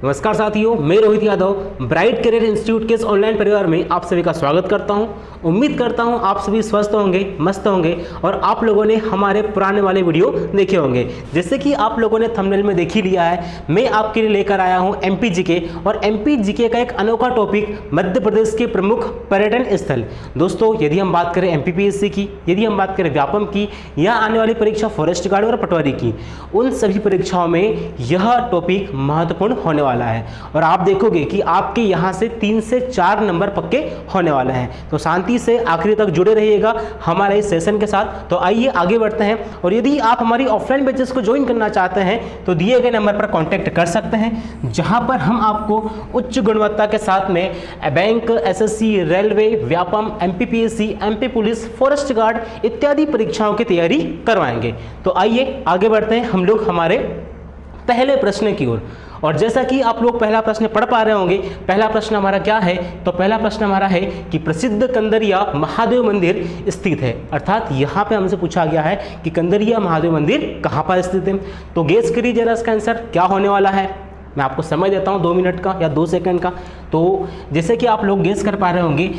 नमस्कार साथियों, मैं Rohit Yadav bright career institute के इस ऑनलाइन परिवार में आप सभी का स्वागत करता हूं। उम्मीद करता हूं आप सभी स्वस्थ होंगे, मस्त होंगे और आप लोगों ने हमारे पुराने वाले वीडियो देखे होंगे। जैसे कि आप लोगों ने थंबनेल में देख ही लिया है, मैं आपके लिए लेकर आया हूं एमपी जीके और एमपी जीके का एक अनोखा टॉपिक, मध्य प्रदेश के प्रमुख पर्यटन स्थल। दोस्तों, यदि हम बात करें एमपीपीएससी की, यदि हम बात करें व्यापम की या आने वाली परीक्षा फॉरेस्ट गार्ड और पटवारी की, उन सभी परीक्षाओं में यह टॉपिक महत्वपूर्ण होने वाला है और आप देखोगे कि आपके यहां से 3 से 4 नंबर पक्के होने वाले हैं। तो शांति से आखिरी तक जुड़े रहिएगा हमारे इस सेशन के साथ। तो आइए आगे बढ़ते हैं और यदि आप हमारी ऑफलाइन बैचेस को ज्वाइन करना चाहते हैं तो दिए गए नंबर पर कांटेक्ट कर सकते हैं, जहां पर हम आपको उच्च गुणवत्ता के साथ में bank, SSC, railway, Vyapam, MPPSC, MP police, forest guard इत्यादि परीक्षाओं की तैयारी करवाएंगे। तो आइए आगे बढ़ते हैं हम लोग हमारे पहले प्रश्न की ओर। और जैसा कि आप लोग पहला प्रश्न पढ़ पा रहे होंगे, पहला प्रश्न हमारा क्या है? तो पहला प्रश्न हमारा है कि प्रसिद्ध कंदरिया महादेव मंदिर स्थित है। अर्थात यहाँ पे हमसे पूछा गया है कि कंदरिया महादेव मंदिर कहाँ पर स्थित है। तो गेस करिए जरा इसका आंसर क्या होने वाला है। मैं आपको समय देता हूँ 2 मिनट का या 2 सेकंड का। तो जैसे कि आप लोग गेस कर पा रहे होंगे,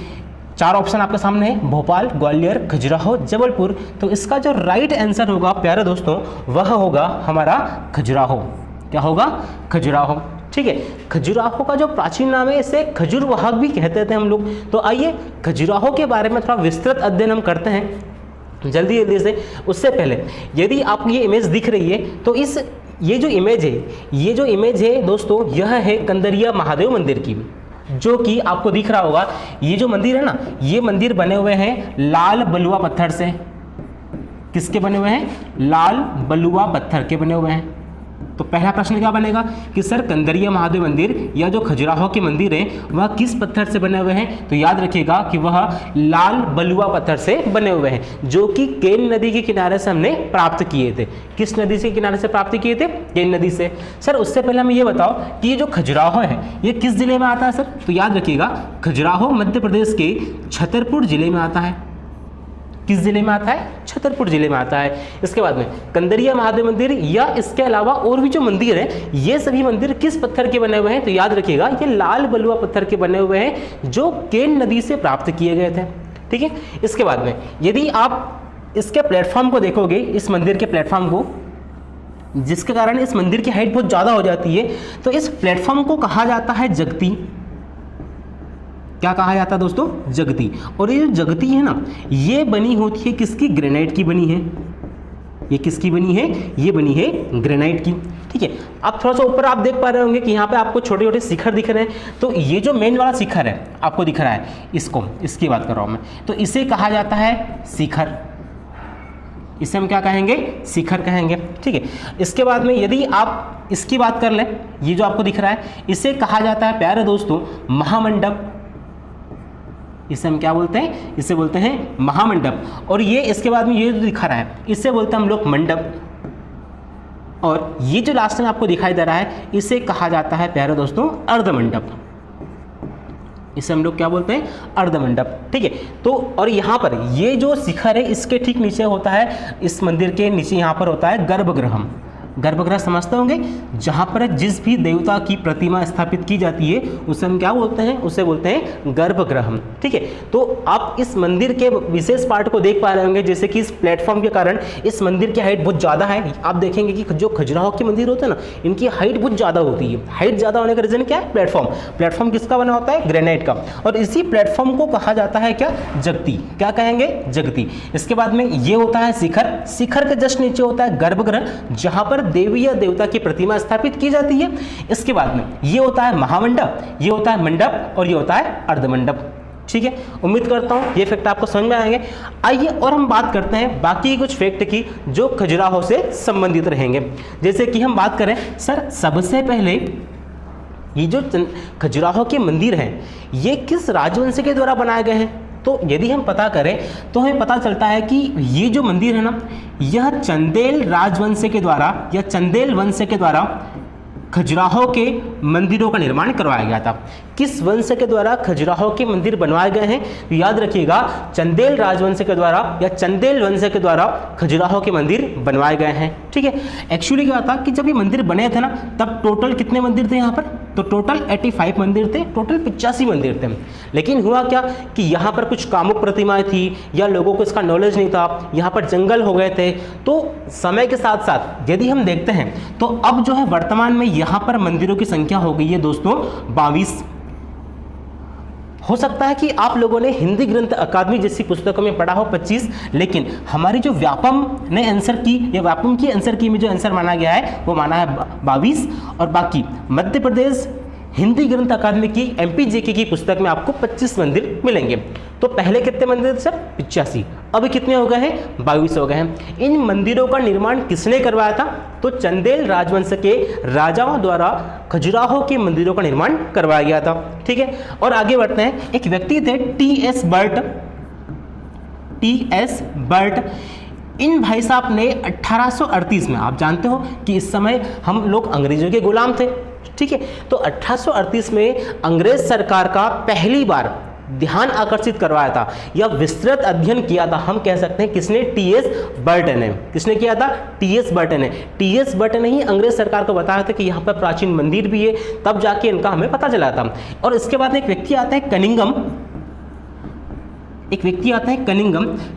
4 ऑप्शन आपके सामने है, भोपाल, ग्वालियर, खजुराहो, जबलपुर। तो इसका जो राइट आंसर होगा प्यारे दोस्तों, वह होगा हमारा खजुराहो। क्या होगा? खजुराहो। ठीक है, खजुराहो का जो प्राचीन नाम है इसे खजुरवाहक भी कहते थे हम लोग। तो आइए खजुराहो के बारे में थोड़ा विस्तृत अध्ययन हम करते हैं जल्दी जल्दी से। उससे पहले यदि आपको ये इमेज दिख रही है तो ये जो इमेज है दोस्तों, यह है कंदरिया महादेव मंदिर की, जो कि आपको दिख रहा होगा। ये जो मंदिर है ना, ये मंदिर बने हुए हैं लाल बलुआ पत्थर से। किसके बने हुए हैं? लाल बलुआ पत्थर के बने हुए हैं। तो पहला प्रश्न क्या बनेगा कि सर कंदरिया महादेव मंदिर या जो खजुराहो के मंदिर है वह किस पत्थर से बने हुए हैं? तो याद रखिएगा कि वह लाल बलुआ पत्थर से बने हुए हैं, जो कि केन नदी के किनारे से हमने प्राप्त किए थे। किस नदी से किनारे से प्राप्त किए थे? केन नदी से। सर उससे पहले हमें ये बताओ कि ये जो खजुराहो है ये किस जिले में आता है सर? तो याद रखिएगा खजुराहो मध्य प्रदेश के छतरपुर जिले में आता है। किस जिले में आता है? छतरपुर जिले में आता है। इसके बाद में कंदरिया महादेव मंदिर या इसके अलावा और भी जो मंदिर है, ये सभी मंदिर किस पत्थर के बने हुए हैं? तो याद रखिएगा ये लाल बलुआ पत्थर के बने हुए हैं, जो केन नदी से प्राप्त किए गए थे। ठीक है, इसके बाद में यदि आप इसके प्लेटफॉर्म को देखोगे, इस मंदिर के प्लेटफॉर्म को, जिसके कारण इस मंदिर की हाइट बहुत ज़्यादा हो जाती है, तो इस प्लेटफॉर्म को कहा जाता है जगती। क्या कहा जाता है दोस्तों? जगती। और ये जो जगती है ना, ये बनी होती है किसकी? ग्रेनाइट की बनी है। ये किसकी बनी है? ये बनी है ग्रेनाइट की। ठीक है, अब थोड़ा सा ऊपर आप देख पा रहे होंगे कि यहाँ पे आपको छोटे छोटे शिखर दिख रहे हैं। तो ये जो मेन वाला शिखर है आपको दिख रहा है, इसकी बात कर रहा हूँ मैं, तो इसे कहा जाता है शिखर। इसे हम क्या कहेंगे? शिखर कहेंगे। ठीक है, इसके बाद में यदि आप इसकी बात कर लें, ये जो आपको दिख रहा है इसे कहा जाता है प्यारे दोस्तों महामंडप। इसे हम क्या बोलते हैं? इसे बोलते हैं महामंडप। और ये इसके बाद में ये जो दिखा रहा है इसे बोलते हैं हम लोग मंडप। और ये जो लास्ट में आपको दिखाई दे रहा है इसे कहा जाता है प्यारे दोस्तों अर्धमंडप। इसे हम लोग क्या बोलते हैं? अर्धमंडप। ठीक है, तो और यहाँ पर ये जो शिखर है इसके ठीक नीचे होता है, इस मंदिर के नीचे यहाँ पर होता है गर्भगृह। गर्भगृह समझते होंगे, जहाँ पर जिस भी देवता की प्रतिमा स्थापित की जाती है उसे हम क्या बोलते हैं? उसे बोलते हैं गर्भगृह। ठीक है, तो आप इस मंदिर के विशेष पार्ट को देख पा रहे होंगे, जैसे कि इस प्लेटफॉर्म के कारण इस मंदिर की हाइट बहुत ज़्यादा है। आप देखेंगे कि जो खजुराहो के मंदिर होते हैं ना, इनकी हाइट बहुत ज़्यादा होती है। हाइट ज़्यादा होने का रीज़न क्या है? प्लेटफॉर्म किसका बना होता है? ग्रेनाइट का। और इसी प्लेटफॉर्म को कहा जाता है क्या? जगती। क्या कहेंगे? जगती। इसके बाद में ये होता है शिखर। शिखर के जस्ट नीचे होता है गर्भगृह, जहाँ पर देवी या देवता की प्रतिमा स्थापित की जाती है। इसके बाद में ये होता है महामंडप, ये होता है मंडप और ये होता है अर्धमंडप। ठीक है, उम्मीद करता हूं ये फैक्ट आपको समझ में आएंगे। आइए और हम बात करते हैं बाकी कुछ फैक्ट की जो खजुराहो से संबंधित रहेंगे। जैसे कि हम बात करें सर, सबसे पहले ये जो खजुराहो के मंदिर हैं ये किस राजवंश के द्वारा बनाए गए हैं? तो यदि हम पता करें तो हमें पता चलता है कि ये जो मंदिर है ना, यह चंदेल राजवंश के द्वारा या चंदेल वंश के द्वारा खजुराहो के मंदिरों का निर्माण करवाया गया था। किस वंश के द्वारा खजुराहो के मंदिर बनवाए गए हैं? तो याद रखिएगा चंदेल राजवंश के द्वारा या चंदेल वंश के द्वारा खजुराहो के मंदिर बनवाए गए हैं। ठीक है, एक्चुअली क्या था कि जब ये मंदिर बने थे ना, तब टोटल कितने मंदिर थे यहाँ पर? तो टोटल 85 मंदिर थे, टोटल 85 मंदिर थे। लेकिन हुआ क्या कि यहाँ पर कुछ कामुक प्रतिमाएं थी या लोगों को इसका नॉलेज नहीं था, यहाँ पर जंगल हो गए थे। तो समय के साथ साथ यदि हम देखते हैं तो अब जो है वर्तमान में यहाँ पर मंदिरों की संख्या हो गई है दोस्तों 22। हो सकता है कि आप लोगों ने हिंदी ग्रंथ अकादमी जैसी पुस्तकों में पढ़ा हो 25, लेकिन हमारी जो व्यापम ने आंसर की या व्यापम की आंसर की में जो आंसर माना गया है वो माना है 22। और बाकी मध्य प्रदेश हिंदी ग्रंथ अकादमी की MP JK की पुस्तक में आपको 25 मंदिर मिलेंगे। तो पहले कितने मंदिर थे सर? 85, अभी कितने हो गए हैं? 22 हो गए हैं। इन मंदिरों का निर्माण किसने करवाया था? तो चंदेल राजवंश के राजाओं द्वारा खजुराहो के मंदिरों का निर्माण करवाया गया था। ठीक है, और आगे बढ़ते हैं। एक व्यक्ति थे TS बर्ट। इन भाई साहब ने 1838 में, आप जानते हो कि इस समय हम लोग अंग्रेजों के गुलाम थे, ठीक है, तो 1838 में अंग्रेज सरकार का पहली बार ध्यान आकर्षित करवाया था या विस्तृत अध्ययन किया था, हम कह सकते हैं किसने? TS बर्ट ने। किसने किया था? TS बर्ट ने। TS बर्ट ने ही अंग्रेज सरकार को बताया था कि यहाँ पर प्राचीन मंदिर भी है, तब जाके इनका हमें पता चला था। और इसके बाद एक व्यक्ति आता है कनिंघम।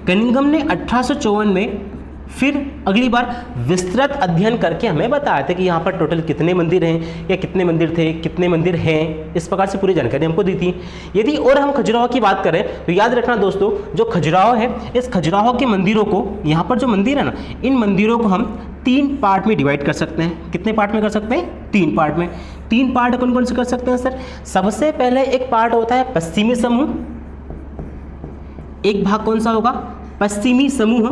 कनिंघम ने 1854 में फिर अगली बार विस्तृत अध्ययन करके हमें बताया था कि यहाँ पर टोटल कितने मंदिर हैं या कितने मंदिर थे, कितने मंदिर हैं, इस प्रकार से पूरी जानकारी हमको दी थी। यदि और हम खजुराहो की बात करें तो याद रखना दोस्तों, जो खजुराहो है, इस खजुराहो के मंदिरों को, यहाँ पर जो मंदिर है ना, इन मंदिरों को हम 3 पार्ट में डिवाइड कर सकते हैं। कितने पार्ट में कर सकते हैं? 3 पार्ट में। 3 पार्ट कौन कौन से कर सकते हैं सर? सबसे पहले एक पार्ट होता है पश्चिमी समूह। एक भाग कौन सा होगा? पश्चिमी समूह।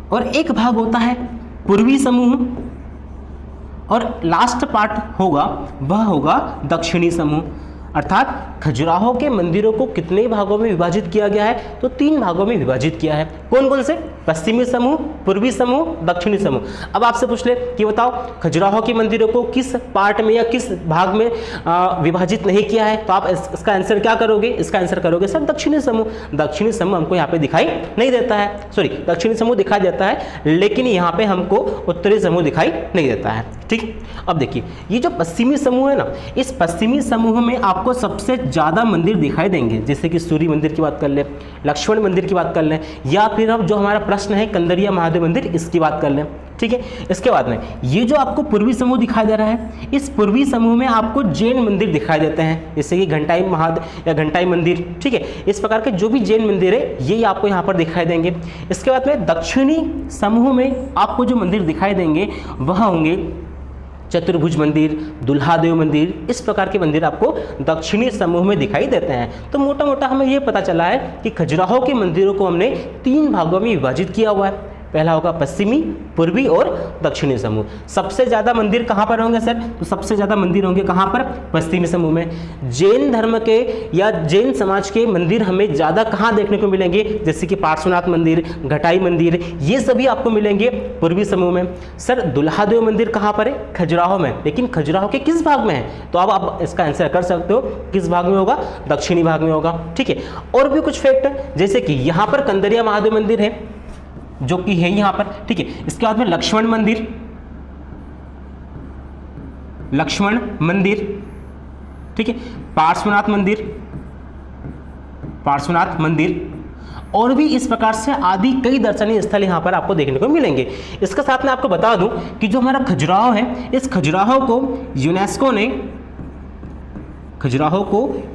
और एक भाग होता है पूर्वी समूह। और लास्ट पार्ट होगा वह होगा दक्षिणी समूह। अर्थात खजुराहो के मंदिरों को कितने भागों में विभाजित किया गया है? तो 3 भागों में विभाजित किया है। कौन कौन से? पश्चिमी समूह, पूर्वी समूह, दक्षिणी समूह। अब आपसे पूछ ले कि बताओ खजुराहो के मंदिरों को किस पार्ट में या किस भाग में विभाजित नहीं किया है? तो आप इसका आंसर क्या करोगे? इसका आंसर करोगे सर दक्षिणी समूह। दक्षिणी समूह हमको यहाँ पे दिखाई नहीं देता है, सॉरी दक्षिणी समूह दिखाई देता है, लेकिन यहाँ पे हमको उत्तरी समूह दिखाई नहीं देता है। ठीक, अब देखिए ये जो पश्चिमी समूह है ना, इस पश्चिमी समूह में आपको सबसे ज़्यादा मंदिर दिखाई देंगे, जैसे कि सूर्य मंदिर की बात कर ले, लक्ष्मण मंदिर की बात कर लें, या फिर अब जो हमारा प्रश्न है कंदरिया महादेव मंदिर, इसकी बात कर लें। ठीक है, इसके बाद में ये जो आपको पूर्वी समूह दिखाई दे रहा है, इस पूर्वी समूह में आपको जैन मंदिर दिखाई देते हैं, जैसे कि घंटाई महादेव या घंटाई मंदिर। ठीक है, इस प्रकार के जो भी जैन मंदिर है ये आपको यहाँ पर दिखाई देंगे। इसके बाद में दक्षिणी समूह में आपको जो मंदिर दिखाई देंगे वह होंगे चतुर्भुज मंदिर, दुल्हादेव मंदिर, इस प्रकार के मंदिर आपको दक्षिणी समूह में दिखाई देते हैं। तो मोटा मोटा हमें ये पता चला है कि खजुराहो के मंदिरों को हमने 3 भागों में विभाजित किया हुआ है। पहला होगा पश्चिमी, पूर्वी और दक्षिणी समूह। सबसे ज़्यादा मंदिर कहाँ पर होंगे सर? तो सबसे ज़्यादा मंदिर होंगे कहाँ पर? पश्चिमी समूह में। जैन धर्म के या जैन समाज के मंदिर हमें ज़्यादा कहाँ देखने को मिलेंगे? जैसे कि पार्श्वनाथ मंदिर, घटाई मंदिर, ये सभी आपको मिलेंगे पूर्वी समूह में। सर दुल्हादेव मंदिर कहाँ पर है? खजुराहो में, लेकिन खजुराहो के किस भाग में है? तो अब आप इसका आंसर कर सकते हो, किस भाग में होगा? दक्षिणी भाग में होगा। ठीक है, और भी कुछ फैक्ट है, जैसे कि यहाँ पर कंदरिया महादेव मंदिर है जो कि है यहाँ पर। ठीक है, इसके बाद में लक्ष्मण मंदिर, ठीक है, पार्श्वनाथ मंदिर और भी इस प्रकार से आदि कई दर्शनीय स्थल यहाँ पर आपको देखने को मिलेंगे। इसके साथ में आपको बता दूं कि जो हमारा खजुराहो है, इस खजुराहो को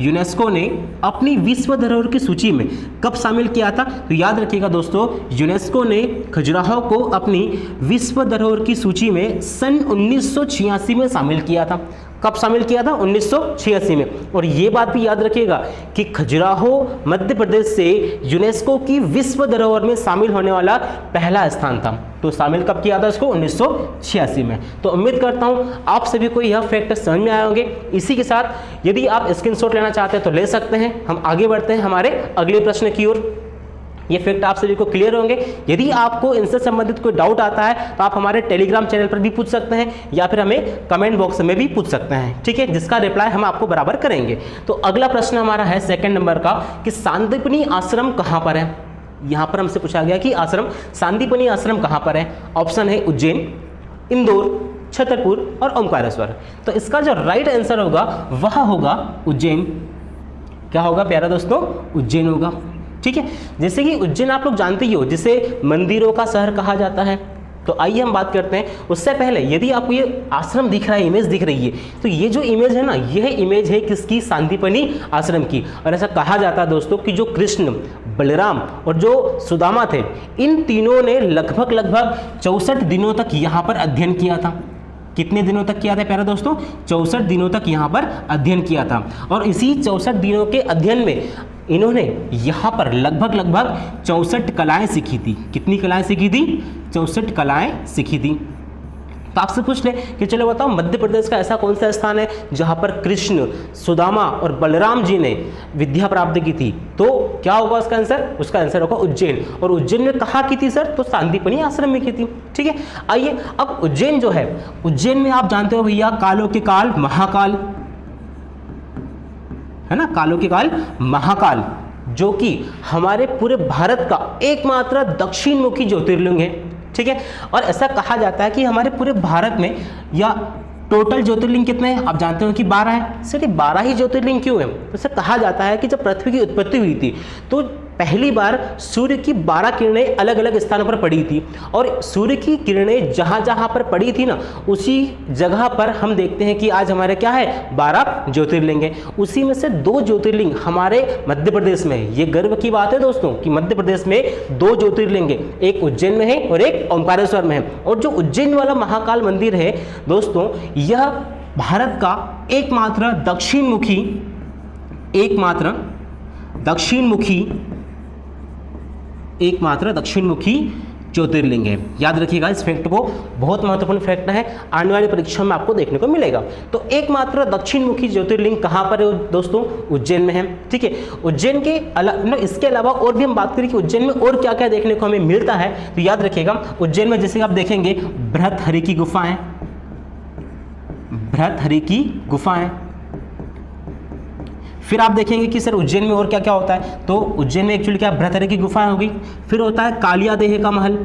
यूनेस्को ने अपनी विश्व धरोहर की सूची में कब शामिल किया था? तो याद रखिएगा दोस्तों, यूनेस्को ने खजुराहो को अपनी विश्व धरोहर की सूची में सन 1986 में शामिल किया था। कब शामिल किया था? 1986 में। और ये बात भी याद रखिएगा कि खजुराहो मध्य प्रदेश से यूनेस्को की विश्व धरोहर में शामिल होने वाला पहला स्थान था। तो शामिल कब किया था इसको? 1986 में। तो उम्मीद करता हूँ आप सभी को यह फैक्ट समझ में आए होंगे। इसी के साथ यदि आप स्क्रीनशॉट लेना चाहते हैं तो ले सकते हैं। हम आगे बढ़ते हैं हमारे अगले प्रश्न की ओर। ये फैक्ट आप सभी को क्लियर होंगे। यदि आपको इनसे संबंधित कोई डाउट आता है तो आप हमारे टेलीग्राम चैनल पर भी पूछ सकते हैं या फिर हमें कमेंट बॉक्स में भी पूछ सकते हैं, ठीक है, जिसका रिप्लाई हम आपको बराबर करेंगे। तो अगला प्रश्न हमारा है 2nd नंबर का कि सांदीपनी आश्रम कहाँ पर है। यहाँ पर हमसे पूछा गया कि सांदीपनी आश्रम कहाँ पर है। ऑप्शन है उज्जैन, इंदौर, छतरपुर और ओमकारेश्वर। तो इसका जो राइट आंसर होगा वह होगा उज्जैन। क्या होगा प्यारा दोस्तों? उज्जैन होगा। ठीक है, जैसे कि उज्जैन आप लोग जानते ही हो जिसे मंदिरों का शहर कहा जाता है। तो आइए हम बात करते हैं। उससे पहले यदि आपको ये आश्रम दिख रहा है, इमेज दिख रही है, तो ये जो इमेज है ना, यह इमेज है किसकी? सांदीपनी आश्रम की। और ऐसा कहा जाता है दोस्तों कि जो कृष्ण, बलराम और जो सुदामा थे, इन तीनों ने लगभग 64 दिनों तक यहाँ पर अध्ययन किया था। कितने दिनों तक किया था प्यारे दोस्तों? 64 दिनों तक यहाँ पर अध्ययन किया था। और इसी 64 दिनों के अध्ययन में इन्होंने यहाँ पर लगभग 64 कलाएं सीखी थी। कितनी कलाएं सीखी थी? 64 कलाएं सीखी थी। तो आपसे पूछ ले कि चलो बताओ मध्य प्रदेश का ऐसा कौन सा स्थान है जहाँ पर कृष्ण, सुदामा और बलराम जी ने विद्या प्राप्त की थी? तो क्या होगा उसका आंसर? उसका आंसर होगा उज्जैन। और उज्जैन में कहाँ की थी सर? तो सांदीपनी आश्रम में की थी। ठीक है, आइए अब उज्जैन जो है, उज्जैन में आप जानते हो भैया कालों के काल महाकाल है ना, कालों के काल महाकाल, जो कि हमारे पूरे भारत का एकमात्र दक्षिण मुखी ज्योतिर्लिंग है। ठीक है, और ऐसा कहा जाता है कि हमारे पूरे भारत में या टोटल ज्योतिर्लिंग कितने हैं? आप जानते हो कि 12 है। सिर्फ 12 ही ज्योतिर्लिंग क्यों है? तो ऐसा कहा जाता है कि जब पृथ्वी की उत्पत्ति हुई थी तो पहली बार सूर्य की 12 किरणें अलग अलग स्थानों पर पड़ी थी। और सूर्य की किरणें जहाँ जहाँ पर पड़ी थी ना, उसी जगह पर हम देखते हैं कि आज हमारे क्या है? 12 ज्योतिर्लिंग है। उसी में से 2 ज्योतिर्लिंग हमारे मध्य प्रदेश में है। ये गर्व की बात है दोस्तों कि मध्य प्रदेश में 2 ज्योतिर्लिंग है, एक उज्जैन में है और एक ओमकारेश्वर में है। और जो उज्जैन वाला महाकाल मंदिर है दोस्तों, यह भारत का एकमात्र दक्षिण मुखी ज्योतिर्लिंग है। याद रखिएगा इस फैक्ट को, बहुत महत्वपूर्ण फैक्ट है, आने वाली परीक्षा में आपको देखने को मिलेगा। तो एकमात्र दक्षिण मुखी ज्योतिर्लिंग कहाँ पर है दोस्तों? उज्जैन में है। ठीक है, उज्जैन के इसके अलावा और भी हम बात करें कि उज्जैन में और क्या क्या देखने को हमें मिलता है, तो याद रखिएगा उज्जैन में जैसे आप देखेंगे बृहत्हरि की गुफाएं, फिर आप देखेंगे कि सर उज्जैन में और क्या क्या होता है। तो उज्जैन में एक्चुअली क्या बृहत्हरि की गुफाएं होगी, फिर होता है कालियादेह का महल।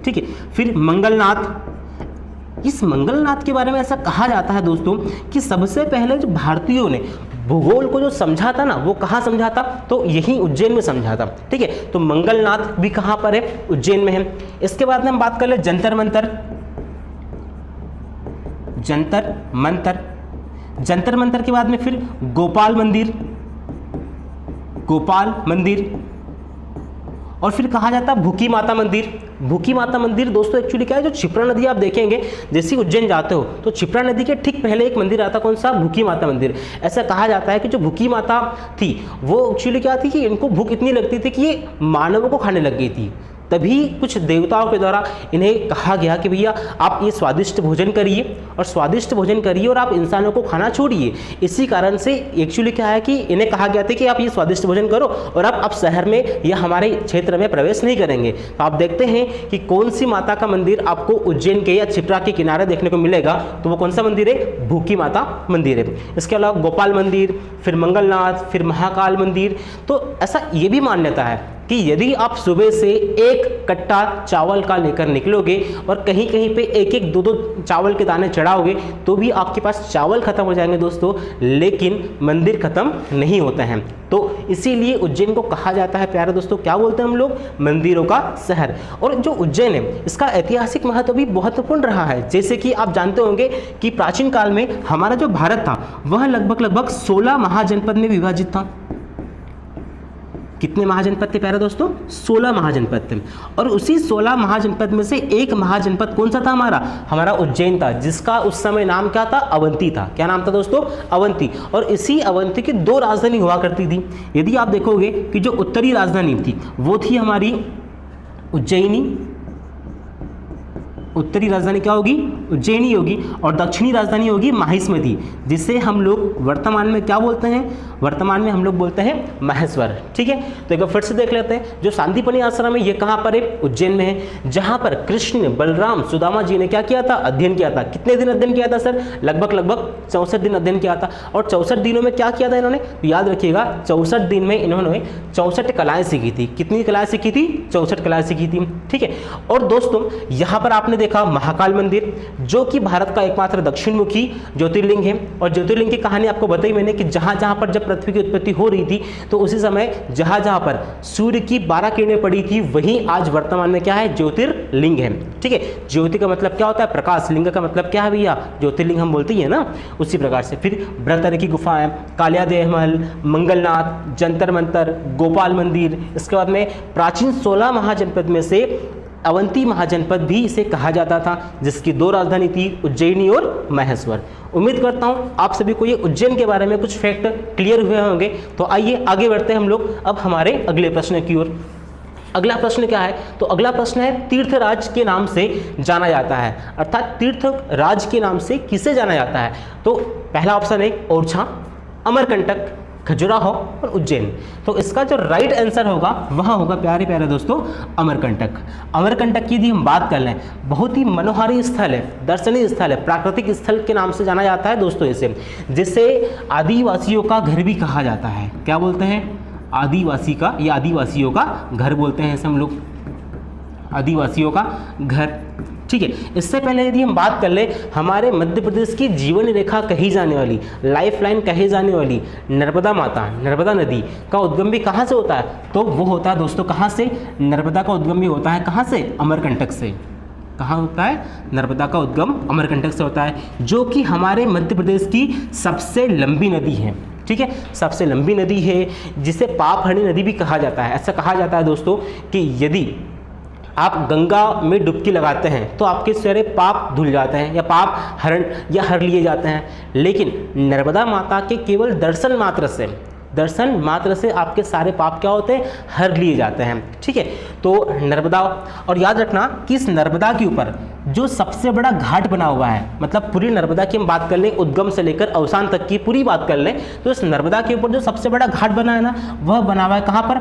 ठीक है, फिर मंगलनाथ। इस मंगलनाथ के बारे में ऐसा कहा जाता है दोस्तों कि सबसे पहले जो भारतीयों ने भूगोल को जो समझा था ना, वो कहाँ समझा था? तो यही उज्जैन में समझा था। ठीक है, तो मंगलनाथ भी कहाँ पर है? उज्जैन में है। इसके बाद में हम बात कर ले जंतर मंतर के बाद में फिर गोपाल मंदिर, और फिर कहा जाता है भूखी माता मंदिर दोस्तों एक्चुअली क्या है, जो क्षिप्रा नदी आप देखेंगे, जैसे उज्जैन जाते हो तो क्षिप्रा नदी के ठीक पहले एक मंदिर आता, कौन सा? भूखी माता मंदिर। ऐसा कहा जाता है कि जो भूखी माता थी वो एक्चुअली क्या थी कि इनको भूख इतनी लगती थी कि ये मानवों को खाने लग गई थी। तभी कुछ देवताओं के द्वारा इन्हें कहा गया कि भैया आप ये स्वादिष्ट भोजन करिए और आप इंसानों को खाना छोड़िए। इसी कारण से एक्चुअली क्या है कि इन्हें कहा गया था कि आप ये स्वादिष्ट भोजन करो और आप अब शहर में या हमारे क्षेत्र में प्रवेश नहीं करेंगे। तो आप देखते हैं कि कौन सी माता का मंदिर आपको उज्जैन के या क्षिप्रा के किनारे देखने को मिलेगा, तो वो कौन सा मंदिर है? भूखी माता मंदिर है। इसके अलावा गोपाल मंदिर, फिर मंगलनाथ, फिर महाकाल मंदिर। तो ऐसा ये भी मान्यता है कि यदि आप सुबह से एक कट्टा चावल का लेकर निकलोगे और कहीं कहीं पे एक एक दो चावल के दाने चढ़ाओगे तो भी आपके पास चावल खत्म हो जाएंगे दोस्तों, लेकिन मंदिर खत्म नहीं होते हैं। तो इसीलिए उज्जैन को कहा जाता है प्यारे दोस्तों, क्या बोलते हैं हम लोग? मंदिरों का शहर। और जो उज्जैन है इसका ऐतिहासिक महत्व भी महत्वपूर्ण रहा है। जैसे कि आप जानते होंगे कि प्राचीन काल में हमारा जो भारत था वह लगभग 16 महाजनपद में विभाजित था। कितने महाजनपद थे प्यारे दोस्तों? 16 महाजनपद थे। और उसी 16 महाजनपद में से एक महाजनपद कौन सा था? हमारा उज्जैन था, जिसका उस समय नाम क्या था? अवंती था। क्या नाम था दोस्तों? अवंती। और इसी अवंती की 2 राजधानी हुआ करती थी। यदि आप देखोगे कि जो उत्तरी राजधानी थी वो थी हमारी उज्जैनी, उत्तरी राजधानी क्या होगी? उज्जैनी होगी। और दक्षिणी राजधानी होगी माहिष्मती, जिसे हम लोग वर्तमान में क्या बोलते हैं? वर्तमान में हम लोग बोलते हैं महेश्वर। ठीक है, तो एक बार फिर से देख लेते हैं। जो सांदीपनि आश्रम है ये कहाँ पर है? उज्जैन में है, जहाँ पर कृष्ण, बलराम, सुदामा जी ने क्या किया था? अध्ययन किया था। कितने दिन अध्ययन किया था सर? लगभग 64 दिन अध्ययन किया था। और 64 दिनों में क्या किया था इन्होंने? तो याद रखिएगा 64 दिन में इन्होंने 64 कलाएं सीखी थी। कितनी कलाएं सीखी थी? 64 कलाएं सीखी थी। ठीक है, और दोस्तों यहाँ पर आपने देखा महाकाल मंदिर, जो कि भारत का एकमात्र दक्षिण मुखी ज्योतिर्लिंग है। और ज्योतिर्लिंग की कहानी आपको बताई मैंने कि जहाँ जहाँ पर जब पृथ्वी की उत्पत्ति हो रही थी तो उसी समय जहाँ जहाँ पर सूर्य की 12 किरणें पड़ी थी वहीं आज वर्तमान में क्या है? ज्योतिर्लिंग है। ठीक है, ज्योति का मतलब क्या होता है? प्रकाश। लिंग का मतलब क्या है भैया? ज्योतिर्लिंग हम बोलते ही है ना, उसी प्रकार से। फिर बृहत्तर की गुफाएं, कालियादेह महल, मंगलनाथ, जंतर मंतर, गोपाल मंदिर। इसके बाद में प्राचीन 16 महाजनपद में से अवंती महाजनपद भी इसे कहा जाता था, जिसकी 2 राजधानी थी, उज्जैनी और महेश्वर। उम्मीद करता हूं आप सभी को ये उज्जैन के बारे में कुछ फैक्ट क्लियर हुए होंगे। तो आइए आगे बढ़ते हैं हम लोग अब हमारे अगले प्रश्न की ओर। अगला प्रश्न क्या है? तो अगला प्रश्न है तीर्थराज के नाम से जाना जाता है, अर्थात तीर्थराज के नाम से किसे जाना जाता है? तो पहला ऑप्शन है ओरछा, अमरकंटक, खजुराहो और उज्जैन। तो इसका जो राइट आंसर होगा वह होगा प्यारे प्यारे दोस्तों अमरकंटक। अमरकंटक की यदि हम बात कर लें, बहुत ही मनोहारी स्थल है, दर्शनीय स्थल है, प्राकृतिक स्थल के नाम से जाना जाता है दोस्तों इसे, जिसे आदिवासियों का घर भी कहा जाता है। क्या बोलते हैं? आदिवासी का या आदिवासियों का घर बोलते हैं इसे हम लोग, आदिवासियों का घर। ठीक है, इससे पहले यदि हम बात कर ले हमारे मध्य प्रदेश की जीवन रेखा कही जाने वाली, लाइफ लाइन कही जाने वाली नर्मदा माता, नर्मदा नदी का उद्गम भी कहाँ से होता है? तो वो होता है दोस्तों कहाँ से? नर्मदा का उद्गम भी होता है कहाँ से? अमरकंटक से। कहाँ होता है? नर्मदा का उद्गम अमरकंटक से होता है, जो कि हमारे मध्य प्रदेश की सबसे लंबी नदी है। ठीक है, सबसे लंबी नदी है, जिसे पापहरणी नदी भी कहा जाता है। ऐसा कहा जाता है दोस्तों कि यदि आप गंगा में डुबकी लगाते हैं तो आपके सारे पाप धुल जाते हैं या पाप हर लिए जाते हैं, लेकिन नर्मदा माता के केवल दर्शन मात्र से आपके सारे पाप क्या होते हैं? हर लिए जाते हैं। ठीक है, तो नर्मदा, और याद रखना कि इस नर्मदा के ऊपर जो सबसे बड़ा घाट बना हुआ है, मतलब पूरी नर्मदा की हम बात कर लें, उद्गम से लेकर अवसान तक की पूरी बात कर लें, तो इस नर्मदा के ऊपर जो सबसे बड़ा घाट बना है ना, वह बना हुआ है कहाँ पर?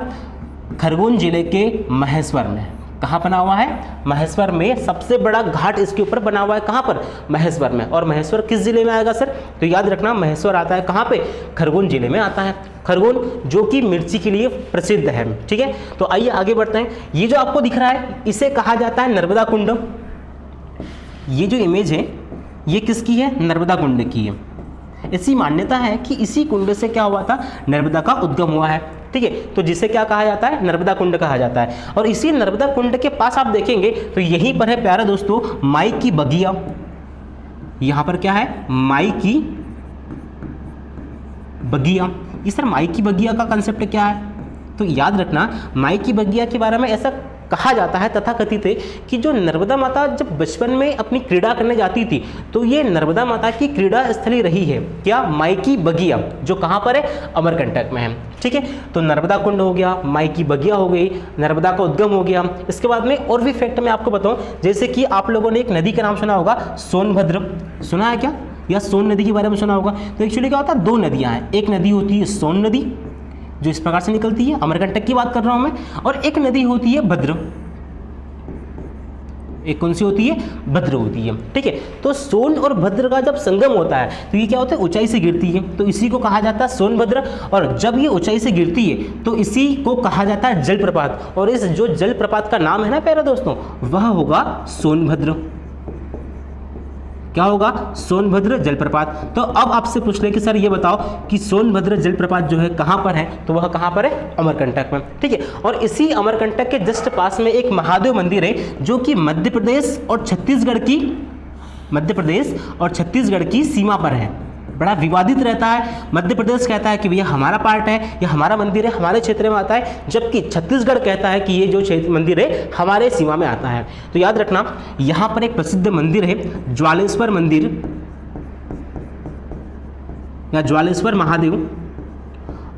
खरगोन जिले के महेश्वर में। कहाँ बना हुआ है? महेश्वर में सबसे बड़ा घाट इसके ऊपर बना हुआ है। कहाँ पर? महेश्वर में। और महेश्वर किस जिले में आएगा सर? तो याद रखना महेश्वर आता है कहाँ पे? खरगोन जिले में आता है। खरगोन जो कि मिर्ची के लिए प्रसिद्ध है। ठीक है, तो आइए आगे बढ़ते हैं। ये जो आपको दिख रहा है इसे कहा जाता है नर्मदा कुंड। ये जो इमेज है ये किसकी है? नर्मदा कुंड की है। ऐसी मान्यता है कि इसी कुंड से क्या हुआ था? नर्मदा का उद्गम हुआ है। ठीक है, तो जिसे क्या कहा जाता है? नर्मदा कुंड कहा जाता है। और इसी नर्मदा कुंड के पास आप देखेंगे तो यहीं पर है प्यारे दोस्तों माई की बगिया। यहाँ पर क्या है? माई की बगिया। ये सर माई की बगिया का कंसेप्ट क्या है? तो याद रखना माई की बगिया के बारे में ऐसा कहा जाता है तथा कथित है कि जो नर्मदा माता जब बचपन में अपनी क्रीड़ा करने जाती थी तो ये नर्मदा माता की क्रीड़ा स्थली रही है। क्या? माई की बगिया, जो कहाँ पर है? अमरकंटक में है। ठीक है, तो नर्मदा कुंड हो गया, माई की बगिया हो गई, नर्मदा का उद्गम हो गया। इसके बाद में और भी फैक्ट मैं आपको बताऊं, जैसे कि आप लोगों ने एक नदी का नाम सुना होगा, सोनभद्र। सुना है क्या? या सोन नदी के बारे में सुना होगा? तो एक्चुअली क्या होता है? 2 नदियाँ हैं। एक नदी होती है सोन नदी जो इस प्रकार से निकलती है, अमरकंटक की बात कर रहा हूं मैं, और एक नदी होती है भद्र। एक कौन सी होती है? भद्र होती है। ठीक है, तो सोन और भद्र का जब संगम होता है तो ये क्या होता है? ऊंचाई से गिरती है, तो इसी को कहा जाता है सोनभद्र। और जब ये ऊंचाई से गिरती है तो इसी को कहा जाता है जलप्रपात। और इस जो जलप्रपात का नाम है ना प्यारे दोस्तों, वह होगा सोनभद्र। क्या होगा? सोनभद्र जलप्रपात। तो अब आपसे पूछ ले कि सर ये बताओ कि सोनभद्र जलप्रपात जो है कहाँ पर है? तो वह कहाँ पर है? अमरकंटक में। ठीक है, और इसी अमरकंटक के जस्ट पास में एक महादेव मंदिर है जो कि मध्य प्रदेश और छत्तीसगढ़ की सीमा पर है। बड़ा विवादित रहता है। मध्य प्रदेश कहता है कि भैया हमारा पार्ट है, या हमारा मंदिर है, हमारे क्षेत्र में आता है, जबकि छत्तीसगढ़ कहता है कि ये जो क्षेत्र मंदिर है हमारे सीमा में आता है। तो याद रखना यहाँ पर एक प्रसिद्ध मंदिर है ज्वालेश्वर मंदिर या ज्वालेश्वर महादेव।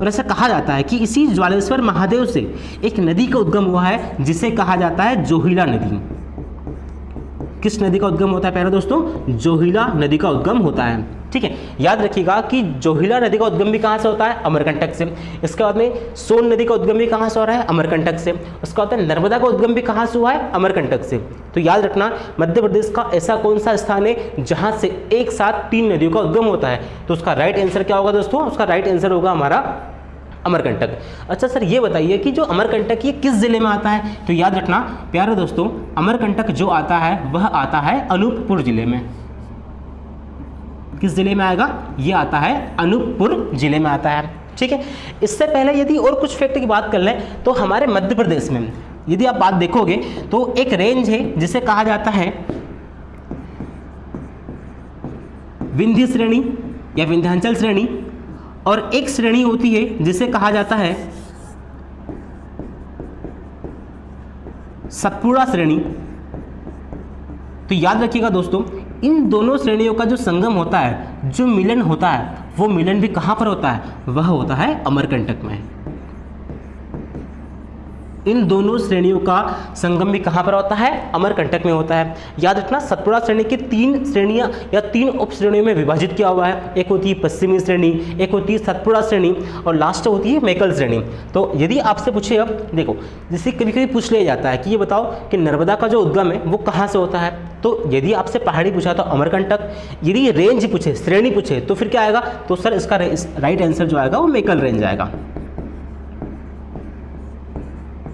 और ऐसा कहा जाता है कि इसी ज्वालेश्वर महादेव से एक नदी का उद्गम हुआ है जिसे कहा जाता है जोहिला नदी। किस नदी का उद्गम होता है प्यारे दोस्तों? जोहिला नदी का उद्गम होता है। ठीक है, याद रखिएगा कि जोहिला नदी का उद्गम भी कहाँ से होता है? अमरकंटक से। इसके बाद में सोन नदी का उद्गम भी कहाँ से हो रहा है? अमरकंटक से। उसके बाद में नर्मदा का उद्गम भी कहाँ से हुआ है? अमरकंटक से। तो याद रखना, मध्य प्रदेश का ऐसा कौन सा स्थान है जहाँ से एक साथ 3 नदियों का उद्गम होता है? तो उसका राइट आंसर क्या होगा दोस्तों? उसका राइट आंसर होगा हमारा अमरकंटक। अच्छा सर, ये बताइए कि जो अमरकंटक ये किस जिले में आता है? तो याद रखना प्यारे दोस्तों, अमरकंटक जो आता है वह आता है अनूपपुर जिले में। किस जिले में आएगा? ये आता है अनूपपुर जिले में आता है। ठीक है, इससे पहले यदि और कुछ फैक्ट की बात कर लें तो हमारे मध्य प्रदेश में यदि आप बात देखोगे तो एक रेंज है जिसे कहा जाता है विंध्य श्रेणी या विंध्याचल श्रेणी, और एक श्रेणी होती है जिसे कहा जाता है सतपुड़ा श्रेणी। तो याद रखिएगा दोस्तों, इन दोनों श्रेणियों का जो संगम होता है, जो मिलन होता है, वो मिलन भी कहाँ पर होता है? वह होता है अमरकंटक में। इन दोनों श्रेणियों का संगम भी कहाँ पर होता है? अमरकंटक में होता है। याद रखना, सतपुड़ा श्रेणी की 3 श्रेणियाँ या 3 उप श्रेणियों में विभाजित किया हुआ है। एक होती है पश्चिमी श्रेणी, एक होती है सतपुड़ा श्रेणी और लास्ट होती है मेकल श्रेणी। तो यदि आपसे पूछे, अब देखो जैसे कभी कभी पूछ लिया जाता है कि ये बताओ कि नर्मदा का जो उद्गम है वो कहाँ से होता है? तो यदि आपसे पहाड़ी पूछा तो अमरकंटक, यदि रेंज पूछे, श्रेणी पूछे तो फिर क्या आएगा? तो सर इसका राइट आंसर जो आएगा वो मेकल रेंज आएगा।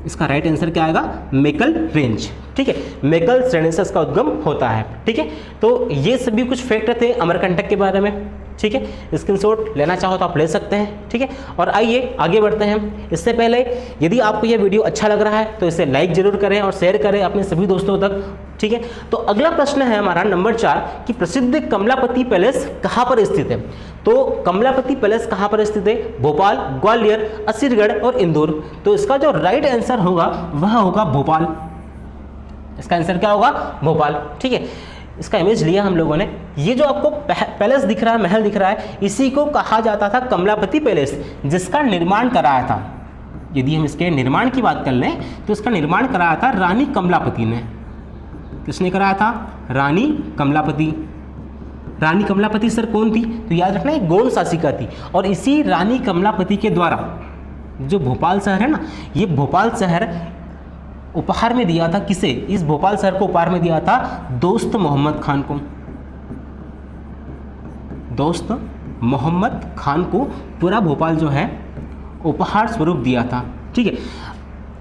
इसका राइट आंसर क्या आएगा? मेकल रेंज। ठीक है, मेकल श्रेणी से इसका उद्गम होता है। ठीक है, तो ये सभी कुछ फैक्ट थे अमरकंटक के बारे में। ठीक है, स्क्रीनशॉट लेना चाहो तो आप ले सकते हैं। ठीक है, और आइए आगे बढ़ते हैं। इससे पहले यदि आपको ये वीडियो अच्छा लग रहा है तो इसे लाइक जरूर करें और शेयर करें अपने सभी दोस्तों तक। ठीक है, तो अगला प्रश्न है हमारा नंबर 4 कि प्रसिद्ध कमलापति पैलेस कहाँ पर स्थित है? तो कमलापति पैलेस कहाँ पर स्थित है? भोपाल, ग्वालियर, असीरगढ़ और इंदौर। तो इसका जो राइट आंसर होगा वह होगा भोपाल। इसका आंसर क्या होगा? भोपाल। ठीक है, इसका इमेज लिया हम लोगों ने। ये जो आपको पैलेस दिख रहा है, महल दिख रहा है, इसी को कहा जाता था कमलापति पैलेस, जिसका निर्माण कराया था। यदि हम इसके निर्माण की बात कर लें तो इसका निर्माण कराया था रानी कमलापति ने। किसने कराया था? रानी कमलापति। रानी कमलापति सर कौन थी? तो याद रखना एक गौड़ शासिका थी, और इसी रानी कमलापति के द्वारा जो भोपाल शहर है ना, ये भोपाल शहर उपहार में दिया था किसे? इस भोपाल शहर को उपहार में दिया था दोस्त मोहम्मद खान को। दोस्त मोहम्मद खान को पूरा भोपाल जो है उपहार स्वरूप दिया था। ठीक है,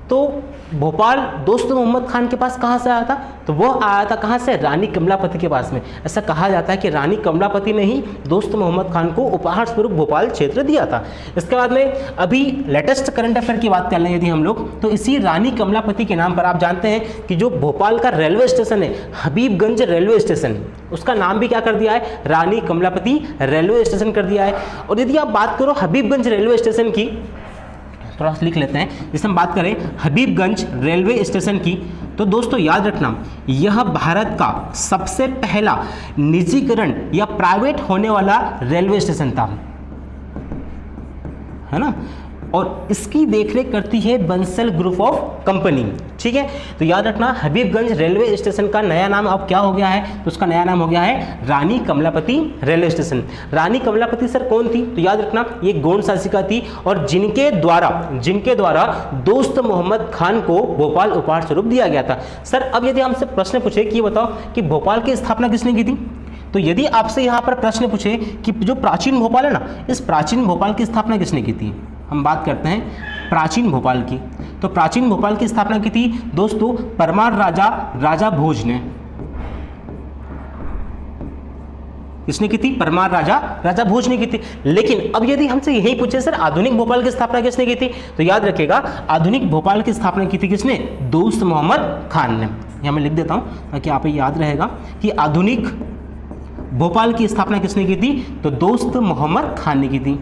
तो भोपाल दोस्त मोहम्मद खान के पास कहाँ से आया था? तो वो आया था कहाँ से? रानी कमलापति के पास में। ऐसा कहा जाता है कि रानी कमलापति ने ही दोस्त मोहम्मद खान को उपहार स्वरूप भोपाल क्षेत्र दिया था। इसके बाद में अभी लेटेस्ट करंट अफेयर की बात कर लें यदि हम लोग, तो इसी रानी कमलापति के नाम पर आप जानते हैं कि जो भोपाल का रेलवे स्टेशन है, हबीबगंज रेलवे स्टेशन, उसका नाम भी क्या कर दिया है? रानी कमलापति रेलवे स्टेशन कर दिया है। और यदि आप बात करो हबीबगंज रेलवे स्टेशन की, थोड़ा सा लिख लेते हैं, जैसे हम बात करें हबीबगंज रेलवे स्टेशन की, तो दोस्तों याद रखना यह भारत का सबसे पहला निजीकरण या प्राइवेट होने वाला रेलवे स्टेशन था, है ना। और इसकी देखरेख करती है बंसल ग्रुप ऑफ कंपनी। ठीक है, तो याद रखना हबीबगंज रेलवे स्टेशन का नया नाम अब क्या हो गया है? तो उसका नया नाम हो गया है रानी कमलापति रेलवे स्टेशन। रानी कमलापति सर कौन थी? तो याद रखना ये गौड़ शासिका थी, और जिनके द्वारा दोस्त मोहम्मद खान को भोपाल उपहार स्वरूप दिया गया था। सर अब यदि हमसे प्रश्न पूछे कि ये बताओ कि भोपाल की स्थापना किसने की थी, तो यदि आपसे यहाँ पर प्रश्न पूछे कि जो प्राचीन भोपाल है ना, इस प्राचीन भोपाल की स्थापना किसने की थी, हम बात करते हैं प्राचीन भोपाल की। तो प्राचीन भोपाल की स्थापना की थी दोस्तों परमार राजा भोज ने। किसने की थी? परमार राजा भोज ने की थी। लेकिन अब यदि हमसे यही पूछे सर आधुनिक भोपाल की स्थापना किसने की थी, तो याद रखिएगा आधुनिक भोपाल की स्थापना की थी किसने? दोस्त मोहम्मद खान ने। यहाँ मैं लिख देता हूँ ताकि आप याद रहेगा कि आधुनिक भोपाल की स्थापना किसने की थी, तो दोस्त मोहम्मद खान ने की थी।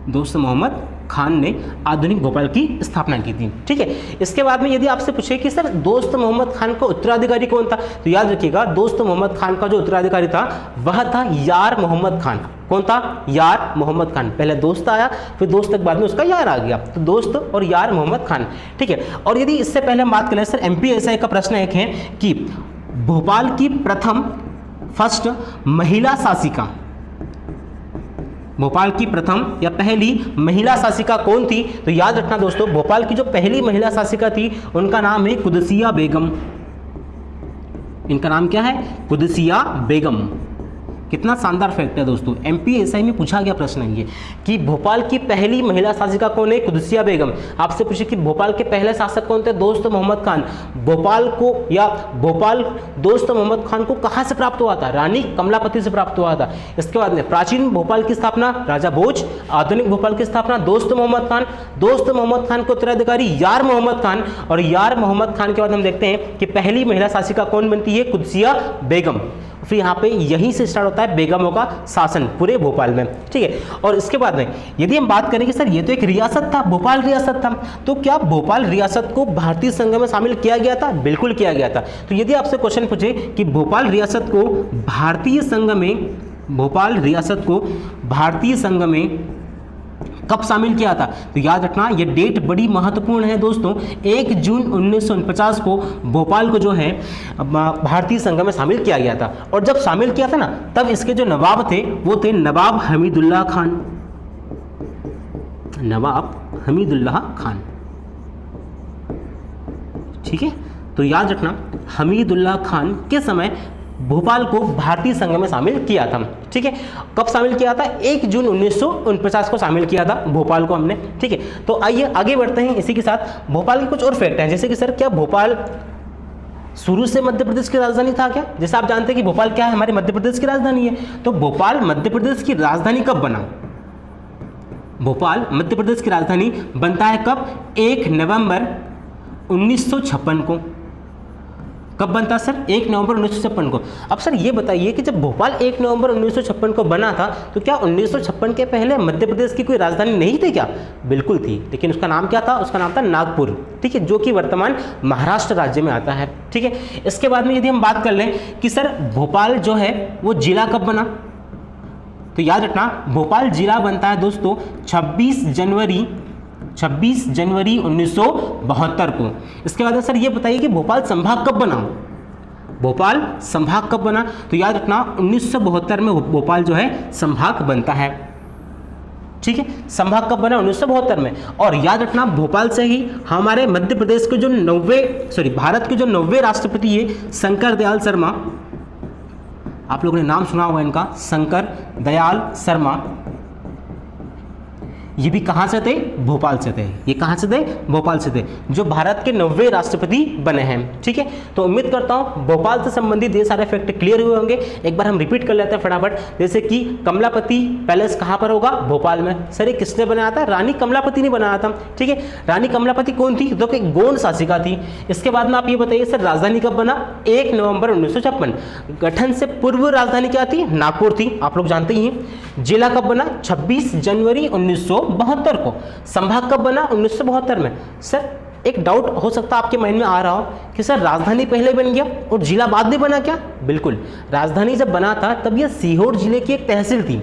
दोस्त मोहम्मद खान ने आधुनिक भोपाल की स्थापना की थी। ठीक है, इसके बाद में यदि आपसे पूछे कि सर दोस्त मोहम्मद खान का उत्तराधिकारी कौन था, तो याद रखिएगा दोस्त मोहम्मद खान का जो उत्तराधिकारी था वह था यार मोहम्मद खान। कौन था? यार मोहम्मद खान। पहले दोस्त आया, फिर दोस्त के बाद में उसका यार आ गया, तो दोस्त और यार मोहम्मद खान। ठीक है, और यदि इससे पहले हम बात करें सर, MPSI का प्रश्न एक है कि भोपाल की प्रथम फर्स्ट महिला शासिका, भोपाल की प्रथम या पहली महिला शासिका कौन थी? तो याद रखना दोस्तों, भोपाल की जो पहली महिला शासिका थी उनका नाम है कुदसिया बेगम। इनका नाम क्या है? कुदसिया बेगम। कितना शानदार फैक्ट है दोस्तों, MPSI में पूछा गया प्रश्न है ये कि भोपाल की पहली महिला शासिका कौन है? कुदसिया बेगम। आपसे पूछे कि भोपाल के पहले शासक कौन थे? दोस्त मोहम्मद खान। भोपाल को या भोपाल दोस्त मोहम्मद खान को कहाँ से प्राप्त हुआ था? रानी कमलापति से प्राप्त हुआ था। इसके बाद में प्राचीन भोपाल की स्थापना राजा भोज, आधुनिक भोपाल की स्थापना दोस्त मोहम्मद खान। दोस्त मोहम्मद खान को उत्तराधिकारी यार मोहम्मद खान, और यार मोहम्मद खान के बाद हम देखते हैं कि पहली महिला शासिका कौन बनती है? कुदसिया बेगम। फिर यहाँ पे यहीं से स्टार्ट होता है बेगमों का शासन पूरे भोपाल में। ठीक है, और इसके बाद में यदि हम बात करें कि सर ये तो एक रियासत था, भोपाल रियासत था, तो क्या भोपाल रियासत को भारतीय संघ में शामिल किया गया था? बिल्कुल किया गया था। तो यदि आपसे क्वेश्चन पूछे कि भोपाल रियासत को भारतीय संघ में, भोपाल रियासत को भारतीय संघ में कब शामिल किया था? तो याद रखना ये डेट बड़ी महत्वपूर्ण है दोस्तों। 1 जून 1949 को भोपाल को जो है भारतीय संघ में शामिल किया गया था। और जब शामिल किया था ना, तब इसके जो नवाब थे वो थे नवाब हमीदुल्लाह खान। नवाब हमीदुल्लाह खान। ठीक है, तो याद रखना हमीदुल्लाह खान के समय भोपाल को भारतीय संघ में शामिल किया था। ठीक है, कब शामिल किया था? 1 जून 1949 को शामिल किया था भोपाल को हमने। ठीक है, तो आइए आगे बढ़ते हैं। इसी के साथ भोपाल के कुछ और फैक्ट हैं, जैसे कि सर क्या भोपाल शुरू से मध्य प्रदेश की राजधानी था क्या? जैसे आप जानते हैं कि भोपाल क्या है? हमारे मध्य प्रदेश की राजधानी है। तो भोपाल मध्य प्रदेश की राजधानी कब बना? भोपाल मध्य प्रदेश की राजधानी बनता है कब? 1 नवंबर 1956 को। कब बनता सर? 1 नवंबर 1956 को। अब सर ये बताइए कि जब भोपाल 1 नवंबर 1956 को बना था, तो क्या 1956 के पहले मध्य प्रदेश की कोई राजधानी नहीं थी क्या? बिल्कुल थी, लेकिन उसका नाम क्या था? उसका नाम था नागपुर। ठीक है, जो कि वर्तमान महाराष्ट्र राज्य में आता है। ठीक है, इसके बाद में यदि हम बात कर लें कि सर भोपाल जो है वो जिला कब बना, तो याद रखना भोपाल जिला बनता है दोस्तों 26 जनवरी 1972 को। इसके बाद सर ये बताइए कि भोपाल संभाग कब बना? भोपाल संभाग कब बना? तो याद रखना 1972 में भोपाल जो है संभाग बनता है। ठीक है, संभाग कब बना? 1972 में। और याद रखना भोपाल से ही हमारे मध्य प्रदेश के जो भारत के जो 90वें राष्ट्रपति है शंकर दयाल शर्मा, आप लोगों ने नाम सुना होगा इनका, शंकर दयाल शर्मा, ये भी कहाँ से थे? भोपाल से थे। ये कहाँ से थे? भोपाल से थे, जो भारत के 90वें राष्ट्रपति बने हैं। ठीक है, तो उम्मीद करता हूँ भोपाल से संबंधित ये सारे फैक्ट क्लियर हुए होंगे। एक बार हम रिपीट कर लेते हैं फटाफट, जैसे कि कमलापति पैलेस कहाँ पर होगा? भोपाल में। सर ये किसने बनाया था? रानी कमलापति ने बनाया था। ठीक है, रानी कमलापति कौन थी? जो कि गोंड शासिका थी। इसके बाद में आप ये बताइए सर राजधानी कब बना? 1 नवंबर 1956। गठन से पूर्व राजधानी क्या थी? नागपुर थी, आप लोग जानते ही हैं। जिला कब बना? 26 जनवरी 1972 को। संभाग कब बना? 1972 में। सर एक डाउट हो सकता है आपके माइंड में आ रहा हो कि सर राजधानी पहले बन गया और जिला बाद में बना क्या? बिल्कुल, राजधानी जब बना था तब यह सीहोर जिले की एक तहसील थी।